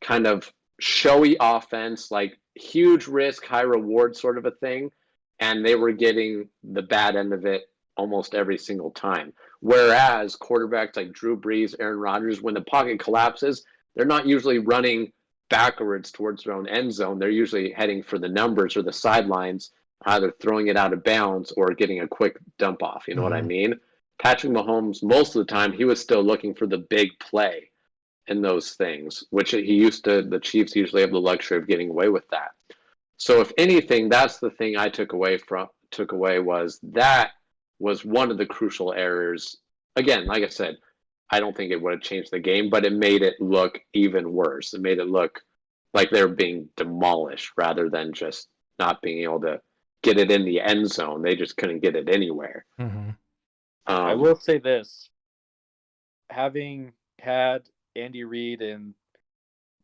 kind of showy offense, like huge risk, high reward sort of a thing, and they were getting the bad end of it almost every single time. Whereas quarterbacks like Drew Brees, Aaron Rodgers, when the pocket collapses, they're not usually running backwards towards their own end zone. They're usually heading for the numbers or the sidelines, either throwing it out of bounds or getting a quick dump off. You know what I mean? Patrick Mahomes, most of the time, he was still looking for the big play in those things, which the Chiefs usually have the luxury of getting away with that. So if anything, that's the thing I took away was that was one of the crucial errors. Again, like I said, I don't think it would have changed the game, but it made it look even worse. It made it look like they were being demolished rather than just not being able to get it in the end zone. They just couldn't get it anywhere. I will say this. Having had Andy Reid in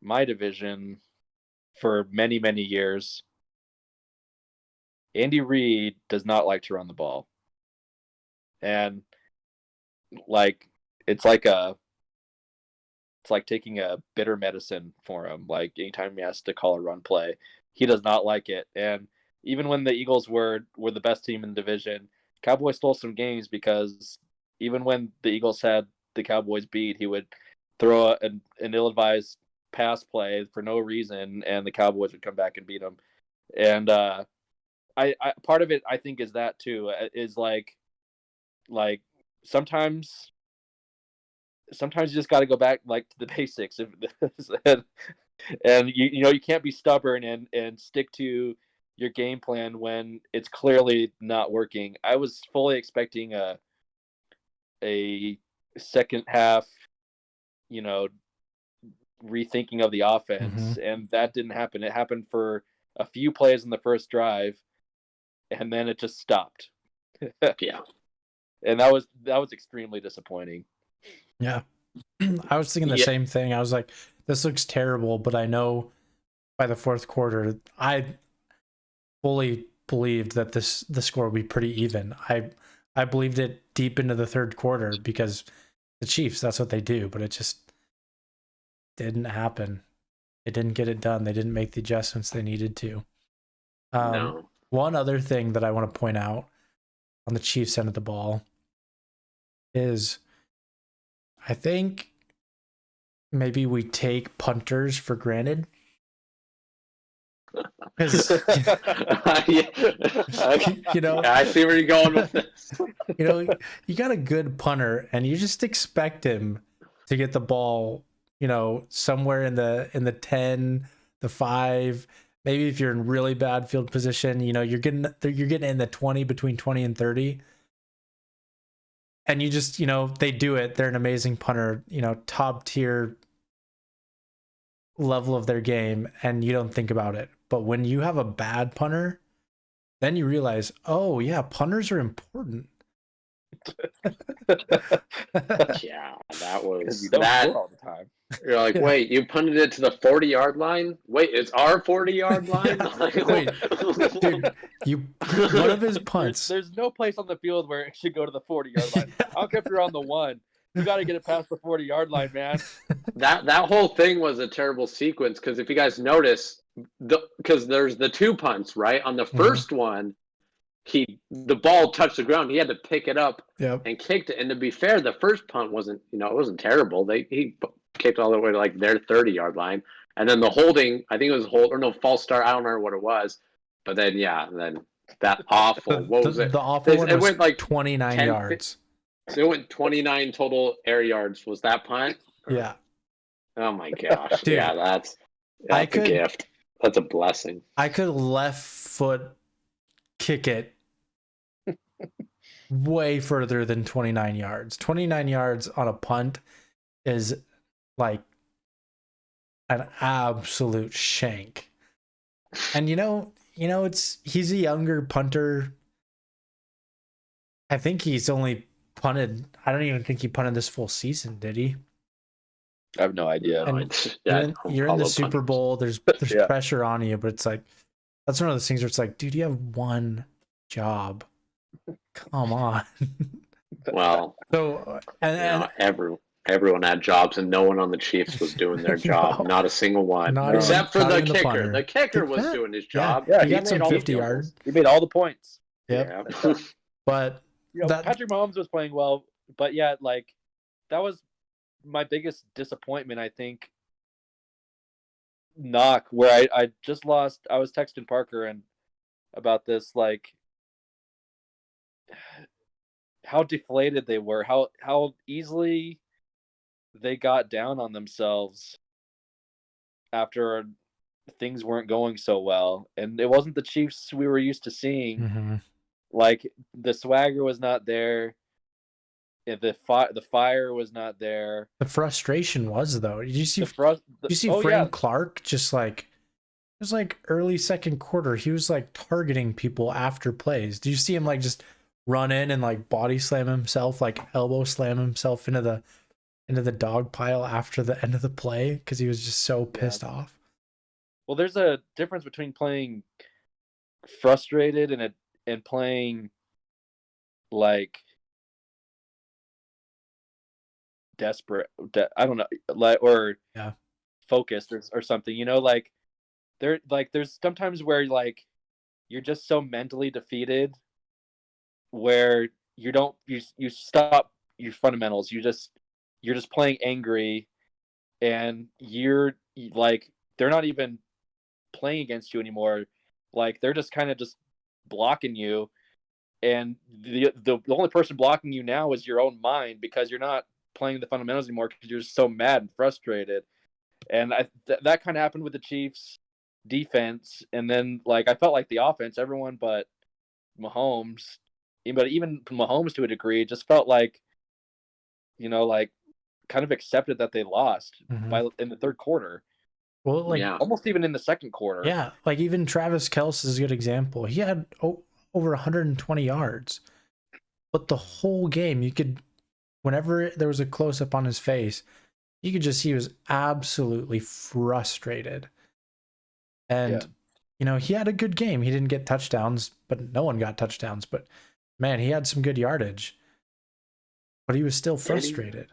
my division for many, many years. Andy Reid does not like to run the ball. And like it's like taking a bitter medicine for him. Like anytime he has to call a run play, he does not like it. And even when the Eagles were the best team in the division, Cowboys stole some games because even when the Eagles had the Cowboys beat, he would throw an ill-advised pass play for no reason, and the Cowboys would come back and beat him. And I part of it I think is that too, is like sometimes you just got to go back like to the basics and you can't be stubborn and stick to your game plan when it's clearly not working. I was fully expecting a second half, rethinking of the offense, and that didn't happen. It happened for a few plays in the first drive, and then it just stopped. Yeah. And that was extremely disappointing. Yeah. I was thinking the same thing. I was like, this looks terrible, but I know by the fourth quarter, I fully believed that the score would be pretty even. I believed it deep into the third quarter because the Chiefs, that's what they do, but it just didn't happen. It didn't get it done. They didn't make the adjustments they needed to. No. One other thing that I want to point out on the Chiefs end of the ball is I think maybe we take punters for granted. Because you know, I see where you're going with this. You know, you got a good punter, and you just expect him to get the ball, somewhere in the 10, the 5. Maybe if you're in really bad field position, you're getting in the 20, between 20 and 30. And you just, they do it. They're an amazing punter, top tier level of their game, and you don't think about it. But when you have a bad punter, then you realize, oh yeah, punters are important. Yeah, that was you don't that score all the time. You're like, wait, you punted it to the 40-yard line? Wait, it's our 40-yard line? Wait, dude, one of his punts. There's no place on the field where it should go to the 40-yard line. I don't care if you're on the 1. You got to get it past the 40-yard line, man. That whole thing was a terrible sequence because if you guys notice, because there's the 2 punts, right? On the first one, the ball touched the ground. He had to pick it up and kicked it. And to be fair, the first punt wasn't, it wasn't terrible. He kicked all the way to like their 30-yard line. And then the holding, I think it was false start. I don't remember what it was. But then, then that awful, what was it? The awful one was went like 29 yards. So it went 29 total air yards. Was that punt? Yeah. Oh my gosh. Dude, yeah, that's a gift. That's a blessing. I could left foot kick it way further than 29 yards. 29 yards on a punt is like an absolute shank. And he's a younger punter. I think he's only punted. I don't even think he punted this full season, did he? I have no idea. You're in the Super Bowl. There's pressure on you, but it's like that's one of those things where it's like, dude, you have one job. Come on. Well, so everyone had jobs, and no one on the Chiefs was doing their job. No, not a single one, except for the kicker. The kicker was doing his job. Yeah, he got some 50 yards. He made all the points. Yep. Yeah. But Patrick Mahomes was playing well, but that was my biggest disappointment, I think. Knock where I just lost. I was texting Parker and about this, how deflated they were, how easily they got down on themselves after things weren't going so well. And it wasn't the Chiefs we were used to seeing. Mm-hmm. The swagger was not there. The fire was not there. The frustration was, though. Did you see Frank Clark just it was early second quarter. He was targeting people after plays. Did you see him just run in and body slam himself, elbow slam himself into the dog pile after the end of the play because he was just so pissed off? Well, there's a difference between playing frustrated and playing like desperate. I don't know, like, or Yeah. focused or something. Like there's sometimes where like you're just so mentally defeated where you stop your fundamentals. You're just playing angry, and you're like they're not even playing against you anymore. Like they're just kind of just blocking you, and the only person blocking you now is your own mind because you're not playing the fundamentals anymore because you're just so mad and frustrated. And that kind of happened with the Chiefs defense, and then like I felt like the offense, everyone but Mahomes, but even Mahomes to a degree, just felt like like kind of accepted that they lost Mhm. in the third quarter, Well, like, Yeah. almost even in the second quarter. yeah, like even Travis Kelce is a good example. He had over 120 yards, but the whole game, whenever there was a close up on his face, you could just see he was absolutely frustrated. And, he had a good game. He didn't get touchdowns, but no one got touchdowns. But man, he had some good yardage, but he was still frustrated.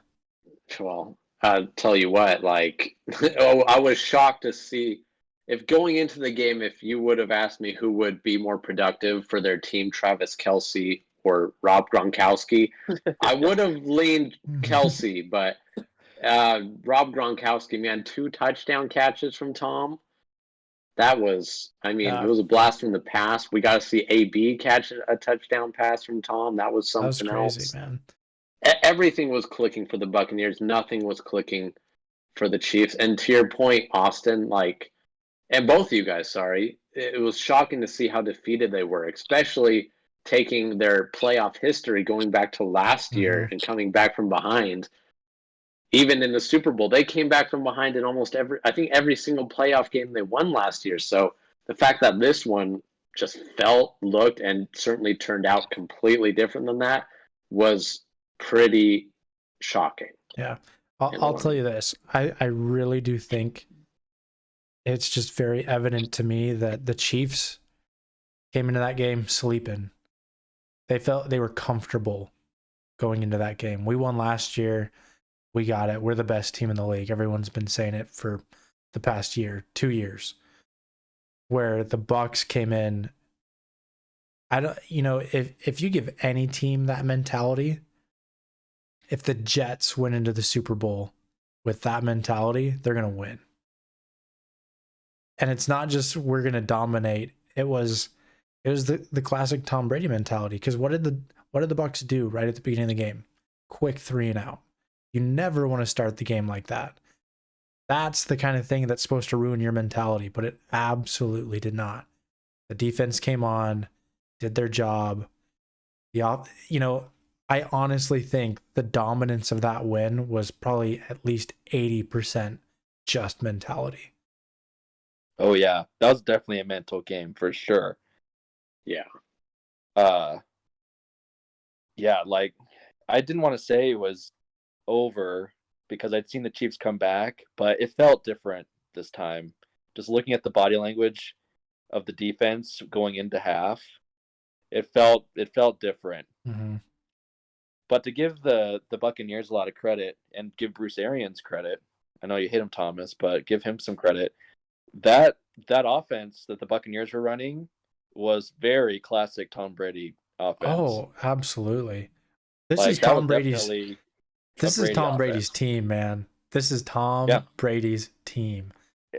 Well, I'll tell you what, like, I was shocked to see if going into the game, if you would have asked me who would be more productive for their team, Travis Kelce or Rob Gronkowski, I would have leaned Kelce, but Rob Gronkowski, man, 2 touchdown catches from Tom. That was, I mean, it was a blast from the past. We got to see AB catch a touchdown pass from Tom. That was That was something crazy, else. man. Everything was clicking for the Buccaneers. Nothing was clicking for the Chiefs. And to your point, Austin, like, and both of you guys, sorry, it was shocking to see how defeated they were, especially taking their playoff history going back to last year and coming back from behind. Even in the Super Bowl, they came back from behind in almost every single playoff game they won last year. So the fact that this one just looked, and certainly turned out completely different than that was pretty shocking. Yeah. I'll tell you this. I really do think it's just very evident to me that the Chiefs came into that game sleeping. They felt they were comfortable going into that game. We won last year. We got it. We're the best team in the league. Everyone's been saying it for the past year, 2 years. Where the Bucs came in, I don't, if you give any team that mentality, if the Jets went into the Super Bowl with that mentality, they're going to win. And it's not just we're going to dominate. It was the classic Tom Brady mentality. Because what did the Bucs do right at the beginning of the game? Quick 3 and out. You never want to start the game like that. That's the kind of thing that's supposed to ruin your mentality, but it absolutely did not. The defense came on, did their job. I honestly think the dominance of that win was probably at least 80% just mentality. Oh yeah, that was definitely a mental game for sure. Yeah. Yeah, like I didn't want to say it was over because I'd seen the Chiefs come back, but it felt different this time. Just looking at the body language of the defense going into half, it felt different. Mm-hmm. But to give the Buccaneers a lot of credit and give Bruce Arians credit, I know you hate him, Thomas, but give him some credit. That offense that the Buccaneers were running was very classic Tom Brady offense. Oh, absolutely. This like, is Tom Brady's. This is Tom Brady's team, man. This is Tom Brady's team.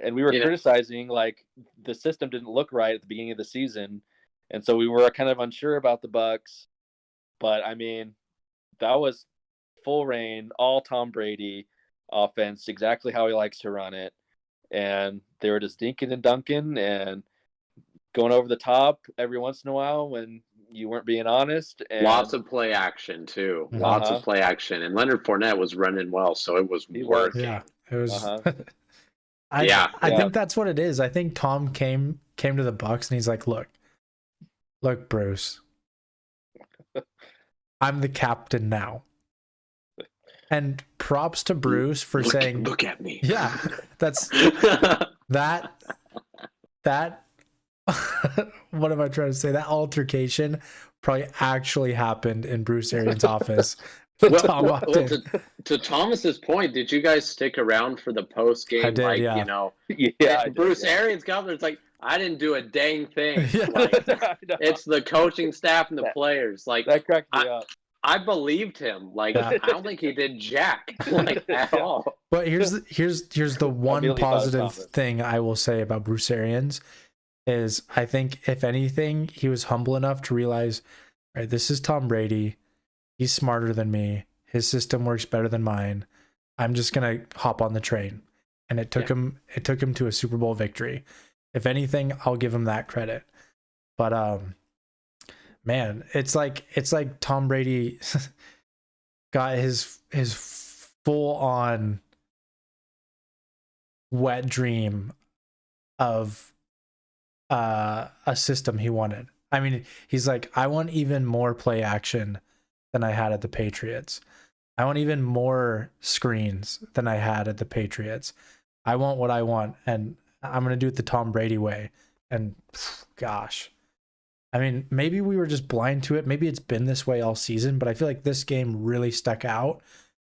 And we were criticizing like the system didn't look right at the beginning of the season, and so we were kind of unsure about the Bucs. But I mean, that was full reign, all Tom Brady offense, exactly how he likes to run it. And they were just dinking and dunking and going over the top every once in a while when you weren't being honest. And lots of play action too. Lots of play action, and Leonard Fournette was running well, so it was working. Yeah, it was. I think that's what it is. I think Tom came to the Bucs and he's like, look, Bruce, I'm the captain now. And props to Bruce for saying, look at me. Yeah, that's that that what am I trying to say? That altercation probably actually happened in Bruce Arians' office when Tom walked in. To Thomas's point, did you guys stick around for the post game? I did, like, yeah. you know, Yeah, Bruce Arians got there. It's like, I didn't do a dang thing. Yeah. Like, I know. it's the coaching staff and the players. Like, That cracked me up. I believed him. Like, Yeah. I don't think he did jack, like, at all. But here's the one immediately thought of positive Thomas. thing I will say about Bruce Arians is I think if anything, he was humble enough to realize, right, this is Tom Brady. He's smarter than me. His system works better than mine. I'm just gonna hop on the train. And it took him to a Super Bowl victory. If anything, I'll give him that credit. But man, it's like Tom Brady got his full on wet dream of a system he wanted. I mean, he's like, I want even more play action than I had at the Patriots. I want even more screens than I had at the Patriots. I want what I want, and I'm going to do it the Tom Brady way. And gosh, I mean, maybe we were just blind to it. Maybe it's been this way all season, but I feel like this game really stuck out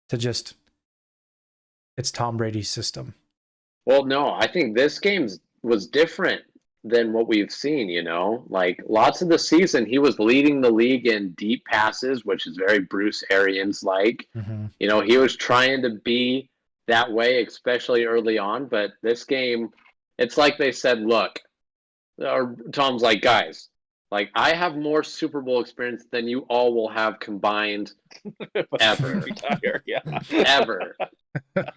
to just, it's Tom Brady's system. Well, no, I think this game was different than what we've seen, you know? Like, lots of the season, he was leading the league in deep passes, which is very Bruce Arians-like. Mm-hmm. You know, he was trying to be that way, especially early on. But this game, it's like they said, look, or Tom's like, guys, like, I have more Super Bowl experience than you all will have combined ever. Ever.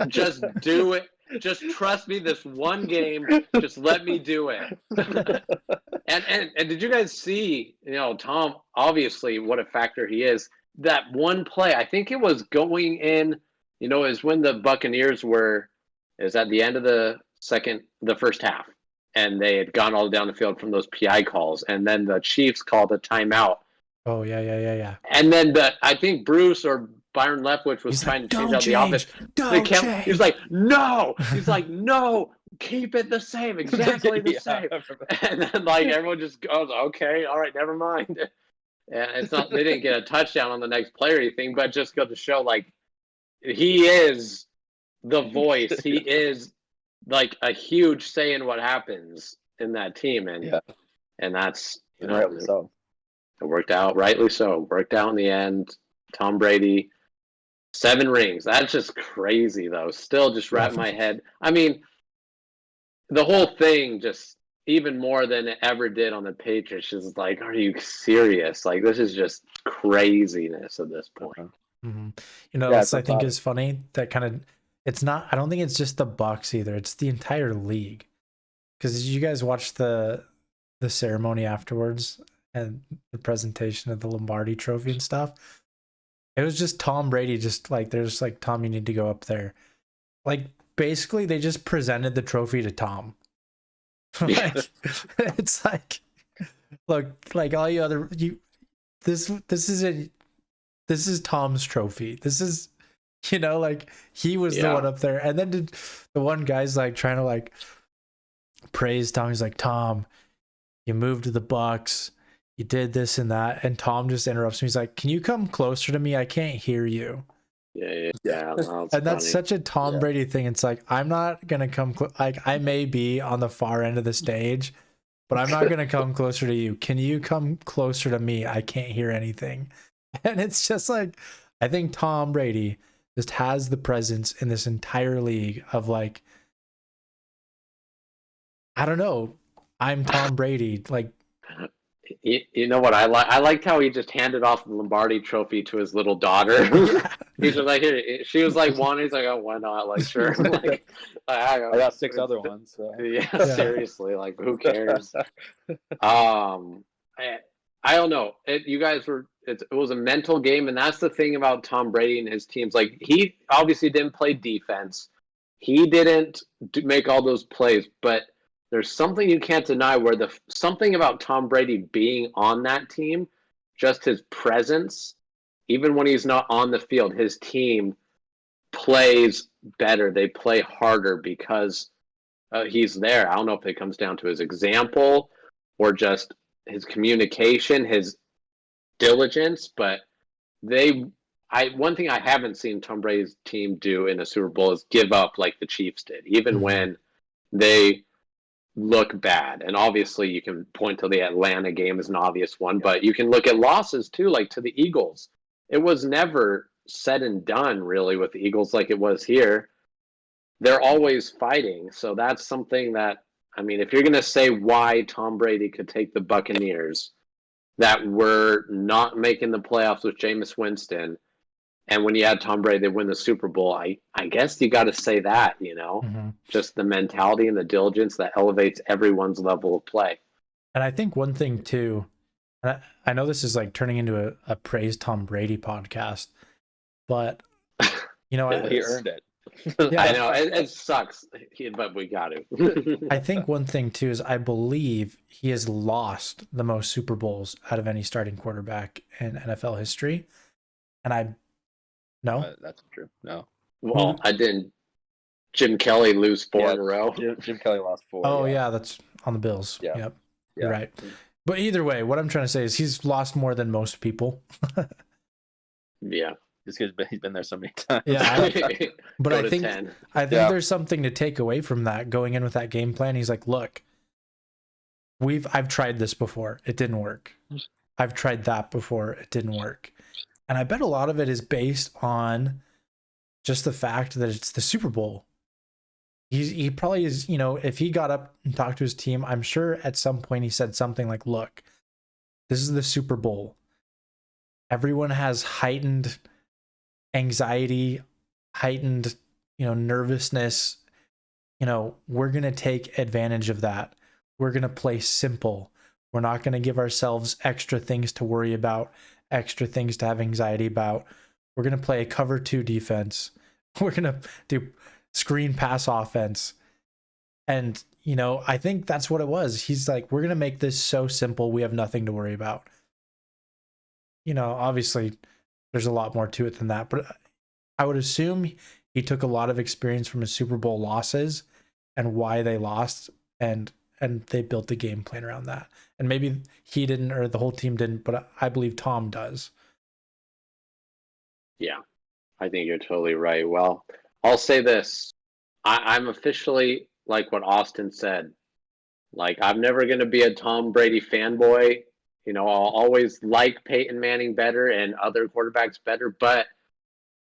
Just do it. Just trust me this one game. Just let me do it. and did you guys see, you know, Tom, obviously what a factor he is. That one play, I think it was going in, you know, is when the Buccaneers is at the end of the first half. And they had gone all down the field from those PI calls. And then the Chiefs called a timeout. Oh, yeah. And then I think Bruce or Byron Leftwich was trying to change out the offense. He was like, no. He's like, no, keep it the same, exactly the same. And then like everyone just goes, okay, all right, never mind. And it's not they didn't get a touchdown on the next play or anything, but just go to show like he is the voice. He is like a huge say in what happens in that team, and that's rightly so. It worked out, rightly so. Worked out in the end. Tom Brady, 7 rings. That's just crazy, though. Still just wrap my head. I mean, the whole thing just even more than it ever did on the Patriots is like, are you serious? Like, this is just craziness at this point. Mm-hmm. You know, I think is funny. That kind of, it's not, I don't think it's just the Bucs either. It's the entire league. Because did you guys watch the ceremony afterwards and the presentation of the Lombardi trophy and stuff? It was just Tom Brady, just like, they're just like, Tom, you need to go up there. Like, basically, they just presented the trophy to Tom. Like, it's like, look, like all you other, this is Tom's trophy. This is, you know, like, he was the one up there. And then the one guy's like trying to like praise Tom. He's like, Tom, you moved to the Bucs. You did this and that. And Tom just interrupts me. He's like, can you come closer to me? I can't hear you. Yeah. And that's such a Tom Brady thing. It's like, I'm not going to come, like, I may be on the far end of the stage, but I'm not going to come closer to you. Can you come closer to me? I can't hear anything. And it's just like, I think Tom Brady just has the presence in this entire league of like, I don't know, I'm Tom Brady. Like, you know what I like? I liked how he just handed off the Lombardi trophy to his little daughter. He's just like, here. She was like, one. He's like, oh, why not? Like, sure. Like, I got 6 other ones. So. Yeah, seriously. Like, who cares? I don't know. You guys were. It was a mental game, and that's the thing about Tom Brady and his teams. Like, he obviously didn't play defense. He didn't make all those plays, but there's something you can't deny where something about Tom Brady being on that team, just his presence, even when he's not on the field, his team plays better. They play harder because he's there. I don't know if it comes down to his example or just his communication, his diligence, but one thing I haven't seen Tom Brady's team do in a Super Bowl is give up like the Chiefs did, even when they look bad. And obviously you can point to the Atlanta game as an obvious one, but you can look at losses too, like to the Eagles. It was never said and done really with the Eagles like it was here. They're always fighting. So that's something that, I mean, if you're going to say why Tom Brady could take the Buccaneers that were not making the playoffs with Jameis Winston, and when you add Tom Brady, they win the Super Bowl. I guess you got to say that, just the mentality and the diligence that elevates everyone's level of play. And I think one thing too, I know this is like turning into a praise Tom Brady podcast, but he earned it. Yeah, I know it sucks, but we got to. I think one thing too is I believe he has lost the most Super Bowls out of any starting quarterback in NFL history, and no, that's true. No, well, I didn't. Jim Kelly lose 4 in a row. Jim Kelly lost 4. Oh yeah, that's on the Bills. Yeah. Yep, you're right. But either way, what I'm trying to say is he's lost more than most people. Yeah. Just because he's been there so many times. Yeah, but I think 10. there's something to take away from that. Going in with that game plan, he's like, "Look, I've tried this before. It didn't work. I've tried that before. It didn't work." And I bet a lot of it is based on just the fact that it's the Super Bowl. He probably is, if he got up and talked to his team, I'm sure at some point he said something like, "Look, this is the Super Bowl. Everyone has heightened anxiety, heightened, nervousness. We're going to take advantage of that. We're going to play simple. We're not going to give ourselves extra things to worry about, extra things to have anxiety about. We're going to play a cover 2 defense. We're going to do screen pass offense." And, I think that's what it was. He's like, we're going to make this so simple. We have nothing to worry about. Obviously there's a lot more to it than that, but I would assume he took a lot of experience from his Super Bowl losses and why they lost, and they built a game plan around that. And maybe he didn't, or the whole team didn't, but I believe Tom does. Yeah, I think you're totally right. Well, I'll say this. I'm officially like what Austin said. Like, I'm never going to be a Tom Brady fanboy. I'll always like Peyton Manning better and other quarterbacks better. But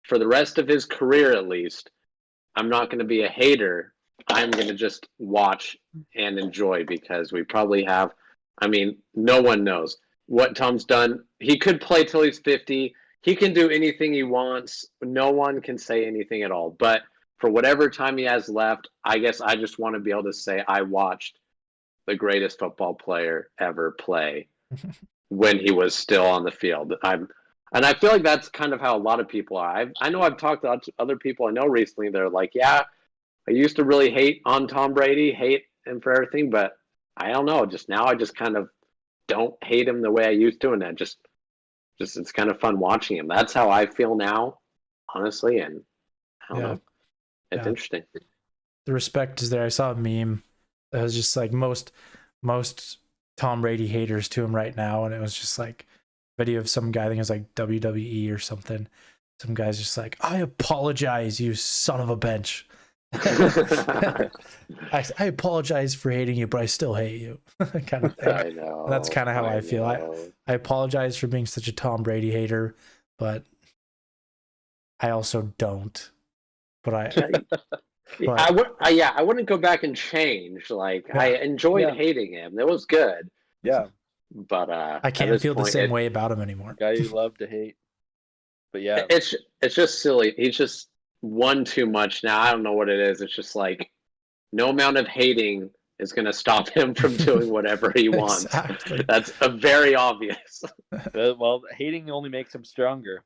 for the rest of his career, at least, I'm not going to be a hater. I'm going to just watch and enjoy, because we probably have, no one knows what Tom's done. He could play till he's 50. He can do anything he wants. No one can say anything at all. But for whatever time he has left, I guess I just want to be able to say I watched the greatest football player ever play when he was still on the field. And I feel like that's kind of how a lot of people are. I know I've talked to other people I know recently. They're like, yeah, I used to really hate on Tom Brady, hate him for everything, but I don't know. Just now I just kind of don't hate him the way I used to, and that just it's kind of fun watching him. That's how I feel now, honestly, and I don't know. It's interesting. The respect is there. I saw a meme that was just like most Tom Brady haters to him right now, and it was just like a video of some guy, I think it was like WWE or something. Some guy's just like, "I apologize, you son of a bench." I apologize for hating you, but I still hate you. Kind of thing. I know. That's kind of how I feel. I apologize for being such a Tom Brady hater, but I also don't. But I wouldn't go back and change. Like, I enjoyed hating him. It was good. Yeah. But I can't feel the same way about him anymore. Guy you love to hate. But yeah. It's just silly. He's just won too much now. I don't know what it is. It's just like no amount of hating is going to stop him from doing whatever he wants. Exactly. That's very obvious. Well, hating only makes him stronger.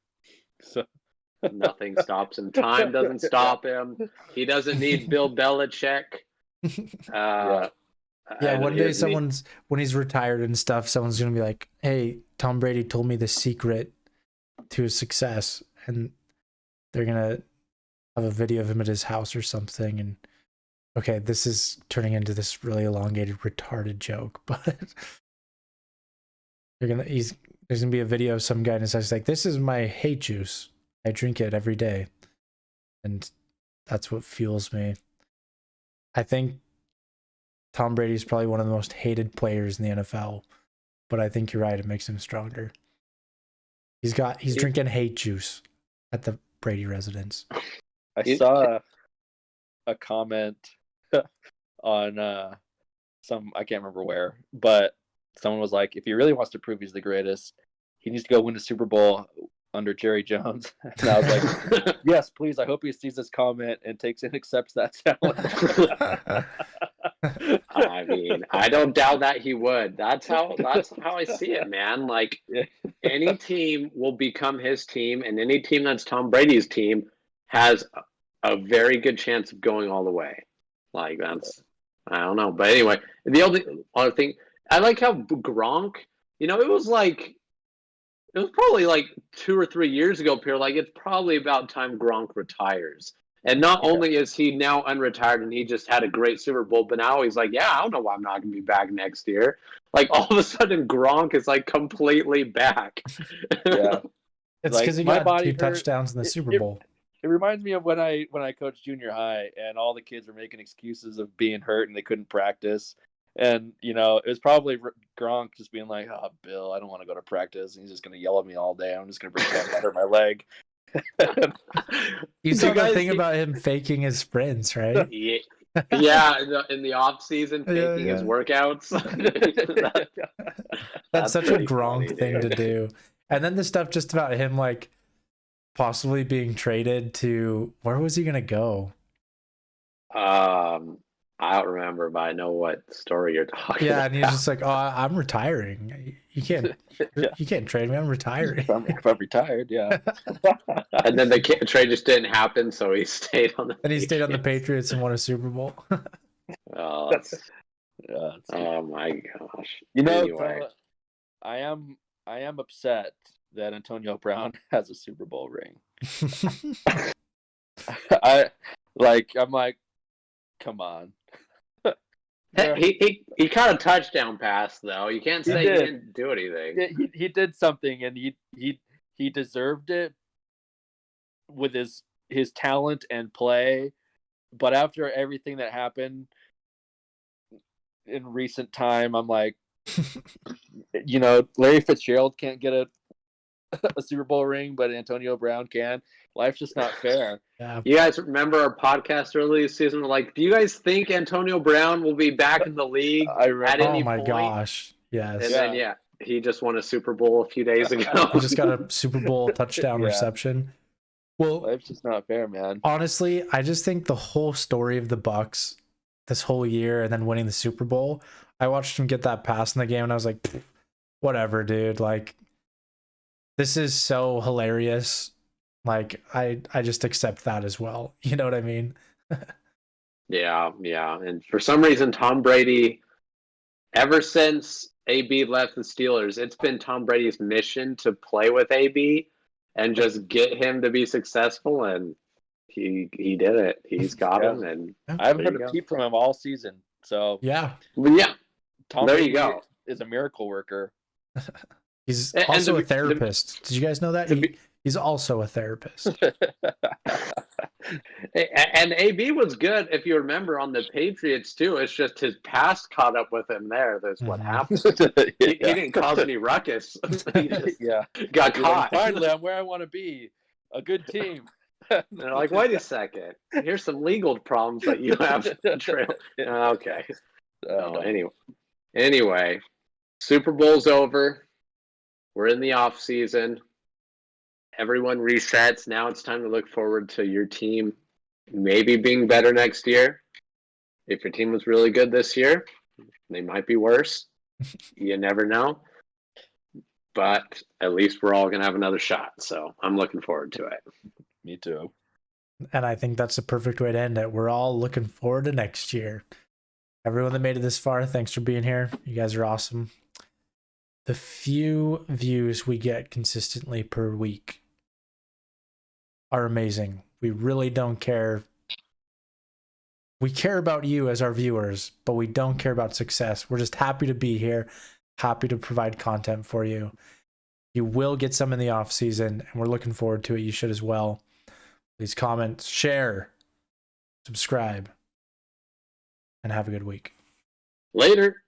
So nothing stops him. Time doesn't stop him. He doesn't need Bill Belichick. One day when he's retired and stuff, someone's going to be like, "Hey, Tom Brady told me the secret to his success," and they're going to have a video of him at his house or something, and Okay, this is turning into this really elongated, retarded joke, but there's gonna be a video of some guy and it's like, this is my hate juice. I drink it every day. And that's what fuels me. I think Tom Brady is probably one of the most hated players in the NFL, but I think you're right. It makes him stronger. He's drinking hate juice at the Brady residence. I saw a comment on some, I can't remember where, but someone was like, if he really wants to prove he's the greatest, he needs to go win a Super Bowl under Jerry Jones. And I was like, yes, please. I hope he sees this comment and takes and accepts that challenge. I mean, I don't doubt that he would. That's how I see it, man. Like any team will become his team, and any team that's Tom Brady's team has a very good chance of going all the way. Like that's, I don't know. But anyway, the only other thing, I like how Gronk, it was probably like 2 or 3 years ago, Pierre. Like it's probably about time Gronk retires. And not only is he now unretired and he just had a great Super Bowl, but now he's like, yeah, I don't know why I'm not going to be back next year. Like all of a sudden, Gronk is like completely back. Yeah, it's because he got 2 touchdowns in the Super Bowl. It reminds me of when I coached junior high and all the kids were making excuses of being hurt and they couldn't practice. And, it was probably Gronk just being like, oh, Bill, I don't want to go to practice. And he's just going to yell at me all day. I'm just going to pretend I hurt my leg. You saw that thing about him faking his sprints, right? Yeah, in the off season, faking his workouts. That's such a Gronk thing to do. And then the stuff just about him, like, possibly being traded to, where was he going to go? I don't remember, but I know what story you're talking about. Yeah, and he's just like, oh, I'm retiring. You can't trade me. I'm retiring. If I'm retired, yeah. And then the trade just didn't happen, so he stayed on the. And he stayed on the Patriots and won a Super Bowl. Oh, oh my gosh! Anyway, I am upset that Antonio Brown has a Super Bowl ring. I'm like, come on. He caught a touchdown pass though. You can't say he didn't do anything. He did something, and he deserved it with his talent and play. But after everything that happened in recent time, I'm like, Larry Fitzgerald can't get a Super Bowl ring, but Antonio Brown can. Life's just not fair. Yeah. You guys remember our podcast early this season? We're like, do you guys think Antonio Brown will be back in the league at any point? Gosh, yes. And then he just won a Super Bowl a few days ago. He just got a Super Bowl touchdown reception. Well, life's just not fair, man. Honestly, I just think the whole story of the Bucs this whole year and then winning the Super Bowl, I watched him get that pass in the game and I was like, whatever, dude. Like, this is so hilarious. Like, I just accept that as well. You know what I mean? Yeah. And for some reason, Tom Brady, ever since AB left the Steelers, it's been Tom Brady's mission to play with AB and just get him to be successful. And he did it. He's got him. And I haven't heard a peep from him all season. So yeah. Tom there Brady you go. Is a miracle worker. He's also a therapist. Did you guys know that? He's also a therapist. And AB was good, if you remember, on the Patriots too. It's just his past caught up with him there. That's what happened. He didn't cause any ruckus. He just got caught. Finally, I'm where I want to be. A good team. And they're like, wait a second. Here's some legal problems that you have. Okay. Anyway, Super Bowl's over. We're in the off season. Everyone resets. Now it's time to look forward to your team maybe being better next year. If your team was really good this year, they might be worse. You never know. But at least we're all going to have another shot. So I'm looking forward to it. Me too. And I think that's a perfect way to end it. We're all looking forward to next year. Everyone that made it this far, thanks for being here. You guys are awesome. The few views we get consistently per week are amazing. We really don't care We care about you as our viewers, but we don't care about success. We're just happy to be here, happy to provide content for you. You will get some in the off season, and we're looking forward to it. You should as well. Please comment, share, subscribe, and have a good week. Later.